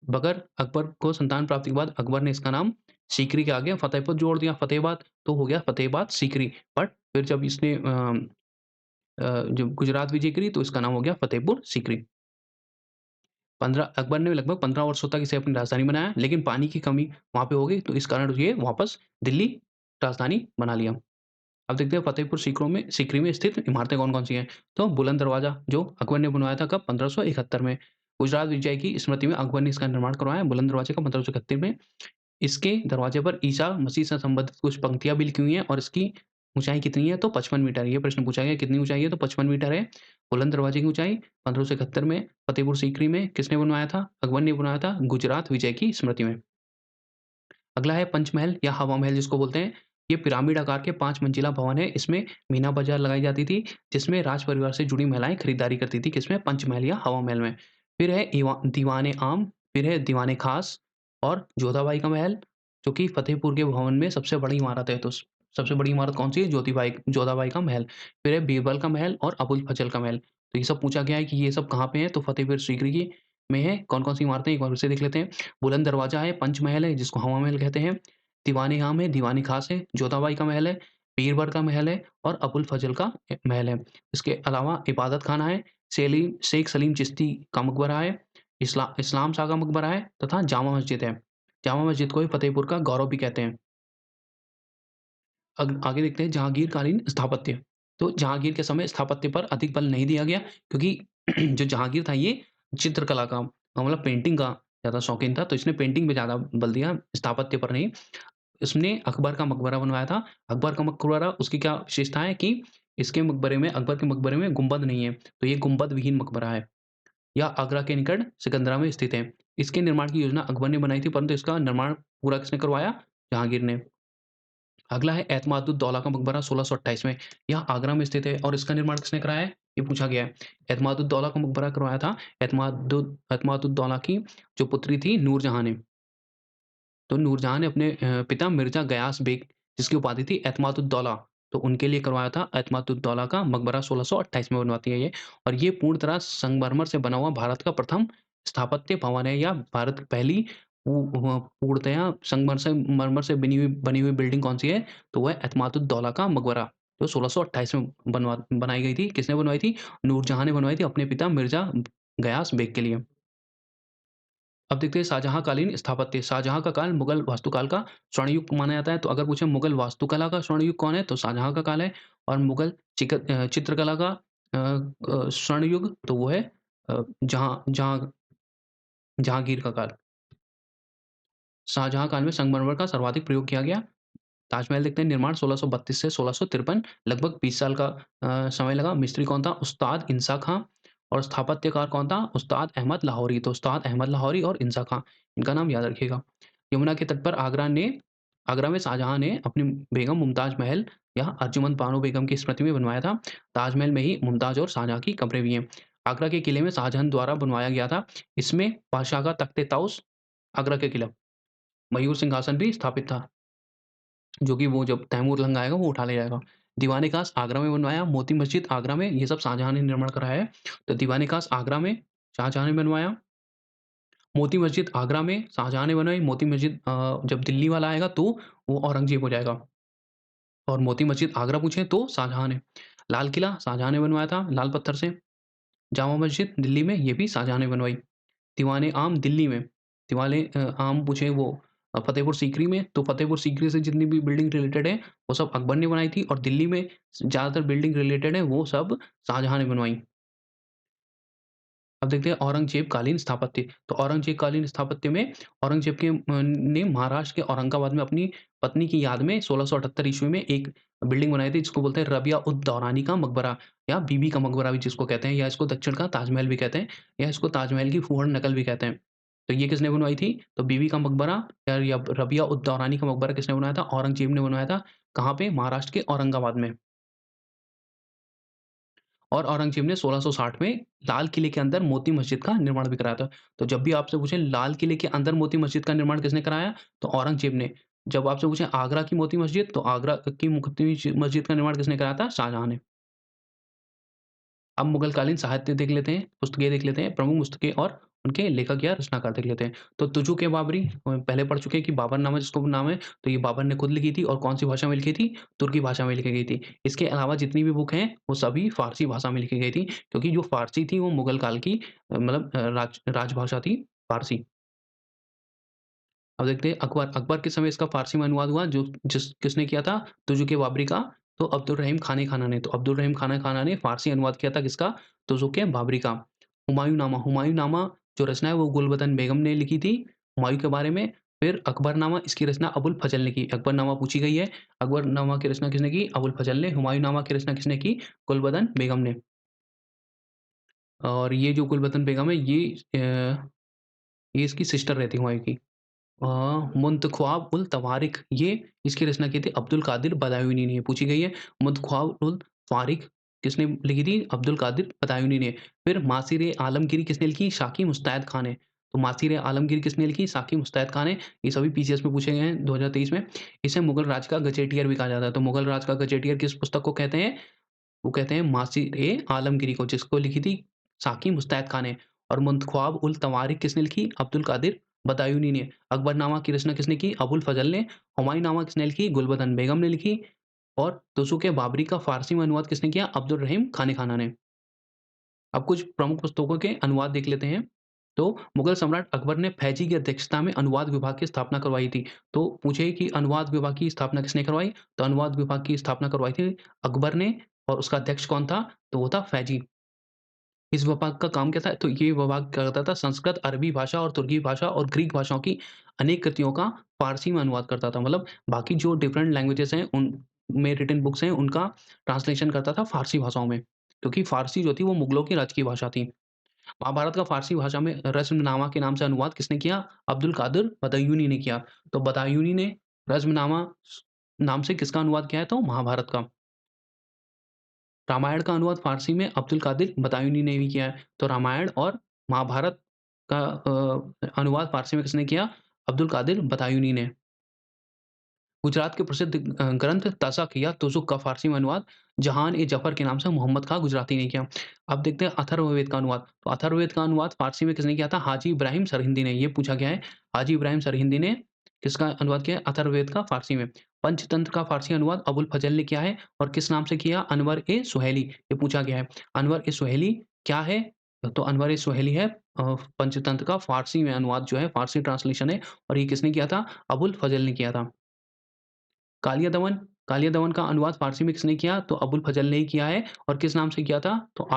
मगर अकबर को संतान प्राप्ति के बाद अकबर ने इसका नाम सीकरी के आगे फतेहपुर जोड़ दिया, फतेहाबाद तो हो गया फतेहाबाद सीकरी। बट फिर जब इसने जब गुजरात विजय करी तो इसका नाम हो गया फतेहपुर सीकरी। 15 अकबर ने लगभग 15 वर्षों तक इसे अपनी राजधानी बनाया, लेकिन पानी की कमी वहाँ पे हो गई तो इस कारण ये वापस दिल्ली राजधानी बना लिया। अब देखते हैं फतेहपुर सीकरी में स्थित इमारतें कौन-कौन सी हैं। तो बुलंद दरवाज़ा जो अकबर ने बनवाया था कब? 1571 में। गुजरात विजय की स्मृति में अकबर ने इसका निर्माण करवाया बुलंद दरवाज़े का 1531 में। इसके दरवाजे पर ईसा मसीह से संबंधित कुछ पंक्तियाँ भी लिखी हुई हैं और इसकी ऊँचाई कितनी है? तो 55 मीटर। ये प्रश्न पूछा गया कितनी ऊँचाई है? तो 55 मीटर है। बुलंद दरवाजे की ऊँचाई 1571 में फतेहपुर सीकरी में किसने बनवाया था? अकबर ने बनवाया था गुजरात विजय की स्मृति में। अगला है पंचमहल या हवा महल जिसको बोलते हैं। ये पिरामिड आकार के 5 मंजिला भवन है। इसमें मीना बाज़ार लगाई जाती थी, जिसमें राज परिवार से जुड़ी महिलाएँ खरीदारी करती थी। किसमें? पंचमहल या हवा महल में। फिर है दीवान-ए-आम, फिर है दीवान-ए-खास और जोधाबाई का महल, जो कि फतेहपुर के भवन में सबसे बड़ी इमारत है। तो सबसे बड़ी इमारत कौन-सी है? जोधाबाई का महल। फिर है बीरबल का महल और अबुल फज़ल का महल। तो ये सब पूछा गया है कि ये सब कहाँ पे है? तो फतेहपुर सीकरी की में है। कौन-कौन सी इमारतें? एक बार फिर से देख लेते हैं। बुलंद दरवाज़ा है, पंचमहल है जिसको हवा महल कहते हैं, दीवान-ए-आम है, दीवान-ए-खास है, जोधाबाई का महल है, बीरबल का महल है और अबुल फज़ल का महल है। इसके अलावा इबादत खाना है, शेख सलीम चिश्ती का मकबरा है, इस्लाम शाह का मकबरा है तथा जामा मस्जिद है। जामा मस्जिद को ही फतेहपुर का गौरव भी कहते हैं। आगे देखते हैं जहांगीरकालीन स्थापत्य। तो जहांगीर के समय स्थापत्य पर अधिक बल नहीं दिया गया क्योंकि जो जहांगीर था ये चित्रकला का मतलब पेंटिंग का ज़्यादा शौकीन था, तो इसने पेंटिंग पे ज़्यादा बल दिया, स्थापत्य पर नहीं। इसने अकबर का मकबरा बनवाया था। अकबर का मकबरा उसकी क्या विशेषता है कि इसके मकबरे में अकबर के मकबरे में गुंबद नहीं है, तो ये गुंबद विहीन मकबरा है। यह आगरा के निकट सिकंदरा में स्थित है। इसके निर्माण की योजना अकबर ने बनाई थी परंतु इसका निर्माण पूरा किसने करवाया? जहांगीर ने। अगला है एतमादुद्दौला का मकबरा 1628 में। यह आगरा में स्थित है और इसका निर्माण किसने कराया है? ये पूछा गया है। एतमादुद्दौला का मकबरा करवाया था एतमादुद्दौला की जो पुत्री थी नूरजहाँ ने। तो नूरजहाँ ने अपने पिता मिर्ज़ा गयास बेग जिसकी उपाधि थी एतमादुद्दौला, तो उनके लिए करवाया था एतमादुद्दौला का मकबरा 1628 में बनवाती है ये। और ये पूर्ण तरह संगमरमर से बना हुआ भारत का प्रथम स्थापत्य भवन है या भारत की पहली पूर्णतया संगमरमर से बनी हुई बिल्डिंग कौन-सी है? तो वो है एतमादुद्दौला का मकबरा, जो 1628 में बनाई गई थी। किसने बनवाई थी? नूरजहाँ ने बनवाई थी अपने पिता मिर्ज़ा गयास बेग के लिए। अब देखते हैं शाहजहाँकालीन स्थापत्य। शाहजहाँ का काल मुगल वास्तुकाल का स्वर्ण युग माना जाता है। तो अगर पूछे मुगल वास्तुकला का स्वर्ण युग कौन है? तो शाहजहाँ का काल है और मुगल चित्रकला का स्वर्ण युग तो वो है जहाँगीर का काल। शाहजहाँ काल में संगमरमर का सर्वाधिक प्रयोग किया गया। ताजमहल देखते हैं निर्माण 1632 से 1653 लगभग 20 साल का समय लगा। मिस्त्री कौन था? उस्ताद इंसा खां और स्थापत्यकार कौन था? उस्ताद अहमद लाहौरी। तो उस्ताद अहमद लाहौरी और इंसा खां, इनका नाम याद रखिएगा। यमुना के तट पर आगरा में शाहजहाँ ने अपनी बेगम मुमताज़ महल या अर्जुमंद बानो बेगम की स्मृति में बनवाया था। ताजमहल में ही मुमताज़ और शाहजहाँ की कब्रें भी हैं। आगरा के किले में शाहजहाँ द्वारा बनवाया गया था। इसमें बादशाह का तख्त-ए-ताउस आगरा के किला, मयूर सिंहासन भी स्थापित था। जो कि वो जब तैमूर लंग आएगा वो उठा ले जाएगा। दीवान-ए-खास आगरा में बनवाया, मोती मस्जिद आगरा में, ये सब शाहजहाँ ने निर्माण कराया है। तो दीवान-ए-खास आगरा में शाहजहाँ ने बनवाया, मोती मस्जिद आगरा में शाहजहाँ ने बनवाई, मोती मस्जिद जब दिल्ली वाला आएगा तो वो औरंगज़ेब हो जाएगा और मोती मस्जिद आगरा पूछे तो शाहजहाँ ने। लाल किला शाहजहाँ ने बनवाया था लाल पत्थर से। जामा मस्जिद दिल्ली में ये भी शाहजहाँ ने बनवाई। दीवान-ए-आम दिल्ली में, आम पूछे वो फतेहपुर सीकरी में, तो फतेहपुर सीकरी से जितनी भी बिल्डिंग रिलेटेड है, वो सब अकबर ने बनाई थी और दिल्ली में ज़्यादातर बिल्डिंग रिलेटेड है, वो सब शाहजहाँ ने बनवाई। अब देखते हैं औरंगज़ेब-कालीन स्थापत्य। तो औरंगज़ेब-कालीन स्थापत्य में औरंगज़ेब ने महाराष्ट्र के औरंगाबाद में अपनी पत्नी की याद में 1678 ईस्वी में एक बिल्डिंग बनाई थी जिसको बोलते हैं रबिया-उद-दौरानी का मकबरा या बीबी का मकबरा भी जिसको कहते हैं या इसको दक्षिण का ताजमहल भी कहते हैं या इसको ताजमहल की फूहड़ नकल भी कहते हैं। तो ये किसने बनवाई थी? तो बीबी का मकबरा या रबिया-उद-दौरानी का मकबरा किसने बनवाया था? औरंगज़ेब ने बनवाया था। कहाँ पे? महाराष्ट्र के औरंगाबाद में। और औरंगज़ेब ने 1660 में लाल किले के अंदर मोती मस्जिद का निर्माण भी कराया था। तो जब भी आपसे पूछें लाल किले के अंदर मोती मस्जिद का निर्माण किसने कराया? तो औरंगज़ेब ने। जब आपसे पूछें आगरा की मोती मस्जिद, तो आगरा की मोती मस्जिद का निर्माण किसने कराया था? शाहजहाँ ने। अब मुगलकालीन साहित्य देख लेते हैं, पुस्तकें देख लेते हैं, प्रमुख पुस्तकें और उनके लेखक या रचनाकार देख लेते हैं। तो तुजुक ए बाबरी पहले पढ़ चुके हैं कि बाबरनामा जिसको नाम है, तो ये बाबर ने खुद लिखी थी और कौन-सी भाषा में लिखी थी? तुर्की भाषा में लिखी गई थी। इसके अलावा जितनी भी बुक हैं, वो सभी फ़ारसी भाषा में लिखी गई थी, क्योंकि जो फ़ारसी थी वो मुगल काल की मतलब राजभाषा थी फ़ारसी। अब देखते हैं अकबर, अकबर के समय इसका फ़ारसी में अनुवाद हुआ जो किसने किया था? तुज़ुक-ए-बाबरी का, तो अब्दुल रहीम खान खाना ने। तो अब्दुल रहीम खान खाना ने फ़ारसी अनुवाद किया था किसका? तुज़ुक-ए-बाबरी का। हुमायूँनामा, हुमायूँनामा जो रचना है वो गुलबदन बेगम ने लिखी थी, हुमायूँ के बारे में। फिर अकबरनामा इसकी रचना अबुल फ़ज़ल ने की। अकबरनामा पूछी गई है, अकबरनामा की रचना किसने की? अबुल फ़ज़ल ने। हुमायूँनामा की रचना किसने की? गुलबदन बेगम ने। और ये जो गुलबदन बेगम है ये इसकी सिस्टर रहती है हुमायूँ की। अ, मुंतख्वाब उल तवारिख ये इसकी रचना की थी अब्दुल कादिर बदायूनी ने, पूछी गई है। मुंतख्वाब उल तवारिख किसने लिखी थी? अब्दुल कादिर बदायूनी ने। फिर मासिर आलमगीरी किसने लिखी? शाकी मुस्तैद खान ने। तो मासिर आलमगीर किसने लिखी? साकी मुस्तैद खान ने। ये सभी पीसीएस में पूछे गए हैं 2023 में। इसे मुगल राज का गजेटियर भी कहा जाता है। तो मुगल राज का गजेटियर किस पुस्तक को कहते हैं? वो कहते हैं मासिर-ए-आलमगीरी को, जिसको लिखी थी साकी मुस्तैद खान ने। और मुंतख्वाब उल तवारिख किसने लिखी? अब्दुल कादिर बदायूनी ने। अकबरनामा की रचना किसने की? अबुल फजल ने। हुमायूँनामा किसने लिखी? गुलबदन बेगम ने लिखी। और तुज़ुक-ए-बाबरी का फ़ारसी में अनुवाद किसने किया? अब्दुल रहीम खान ने। अब कुछ प्रमुख पुस्तकों के अनुवाद देख लेते हैं। तो मुगल सम्राट अकबर ने फैजी की अध्यक्षता में अनुवाद विभाग की स्थापना करवाई थी। तो पूछे कि अनुवाद विभाग की स्थापना किसने करवाई? तो अनुवाद विभाग की स्थापना करवाई थी अकबर ने। और उसका अध्यक्ष कौन था? तो वो था फैजी। इस विभाग का काम क्या था? तो ये विभाग क्या करता था? संस्कृत, अरबी भाषा और तुर्की भाषा और ग्रीक भाषाओं की अनेक कृतियों का फ़ारसी में अनुवाद करता था। मतलब बाकी जो डिफरेंट लैंग्वेजेज़ हैं, उनमें रिटन बुक्स हैं, उनका ट्रांसलेशन करता था फ़ारसी भाषाओं में। क्योंकि फ़ारसी जो थी वो मुगलों की राजकीय भाषा थी। महाभारत का फ़ारसी भाषा में रज़्मनामा के नाम से अनुवाद किसने किया? अब्दुल कादिर बदायूनी ने किया। तो बदायूनी ने रज़्मनामा नाम से किसका अनुवाद किया है? तो महाभारत का। रामायण का अनुवाद फ़ारसी में अब्दुल कादिर बदायूनी ने भी किया है। तो रामायण और महाभारत का अनुवाद फ़ारसी में किसने किया? अब्दुल कादिर बदायूनी ने। गुजरात के प्रसिद्ध ग्रंथ तज़क या तुज़ुक का फ़ारसी में अनुवाद जहान-ए-ज़फ़र के नाम से मोहम्मद खां गुजराती ने किया। अब देखते हैं अथर्ववेद का अनुवाद। तो अथर्ववेद का अनुवाद फ़ारसी में किसने किया था? हाजी इब्राहिम सरहिंदी ने। ये पूछा गया है। हाजी इब्राहिम सरहिंदी ने किसका अनुवाद किया है? अथर्ववेद का फ़ारसी में। पंचतंत्र का फ़ारसी अनुवाद अबुल फ़ज़ल ने किया है और किस नाम से किया? अनवर-ए-सुहैली। ये पूछा गया है। अनवर-ए-सुहैली क्या है? तो अनवर-ए-सुहैली है पंचतंत्र का फ़ारसी में अनुवाद जो है, फ़ारसी ट्रांसलेशन है और ये किसने किया था? अबुल फ़ज़ल ने किया था। कालिया दमन, कालिया दमन का अनुवाद फ़ारसी में किसने किया? तो अबुल फ़ज़ल ने ही किया है और किस नाम से किया था? तो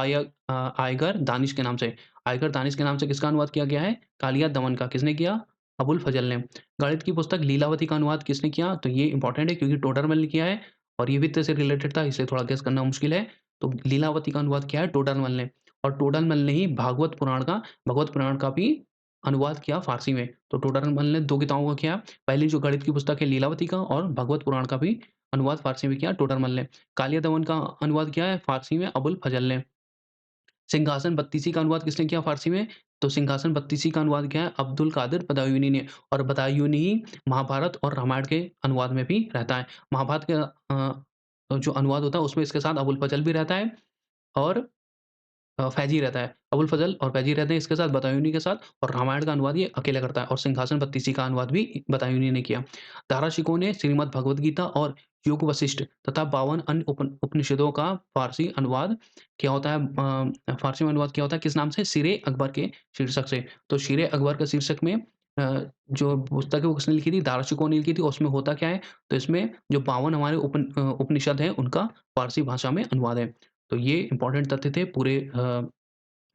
आयगर दानिश के नाम से। आयगर दानिश के नाम से किसका अनुवाद किया गया है? कालिया दमन का। किसने किया? अबुल फ़ज़ल ने। गणित की पुस्तक लीलावती का अनुवाद किसने किया? तो ये इम्पोर्टेंट है क्योंकि टोडरमल ने किया है और ये वित्त से रिलेटेड था, इसलिए थोड़ा गेस करना मुश्किल है। तो लीलावती का अनुवाद किया है टोडरमल ने और टोडरमल ने ही भगवत पुराण का भी अनुवाद किया फ़ारसी में। तो टोडरमल ने 2 किताबों का किया। पहली जो गणित की पुस्तक है लीलावती का और भगवत पुराण का भी अनुवाद फ़ारसी में किया टोडरमल ने। कालिया दमन का अनुवाद किया है फ़ारसी में अबुल फ़ज़ल ने। सिंहासन बत्तीसी का अनुवाद किसने किया फ़ारसी में? तो सिंहासन बत्तीसी का अनुवाद किया है अब्दुल कादिर बदायूनी ने और बदायूनी ही महाभारत और रामायण के अनुवाद में भी रहता है। महाभारत के जो अनुवाद होता है उसमें इसके साथ अबुल फ़ज़ल भी रहता है और फैज़ी रहता है। अबुल फ़ज़ल और फैज़ी रहते हैं इसके साथ बदायूनी के साथ और रामायण का अनुवाद ये अकेला करता है और सिंहासन बत्तीसी का अनुवाद भी बदायूनी ने किया। दाराशिकों ने श्रीमद् भगवद गीता और योग वशिष्ठ तथा 52 अन्य उपनिषदों का फ़ारसी अनुवाद क्या होता है फ़ारसी में अनुवाद किया होता है किस नाम से? सिर-ए-अकबर के शीर्षक से। तो सिर-ए-अकबर के शीर्षक में जो पुस्तक है वो किसने लिखी थी? दाराशिकों ने लिखी थी और उसमें होता क्या है? तो इसमें जो 52 हमारे उपनिषद हैं उनका फ़ारसी भाषा में अनुवाद है। तो ये इम्पोर्टेंट तथ्य थे पूरे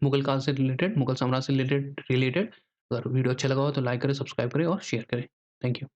मुगल काल से रिलेटेड, मुगल साम्राज्य से रिलेटेड रिलेटेड। अगर वीडियो अच्छा लगा हो तो लाइक करें, सब्सक्राइब करें और शेयर करें। Thank you.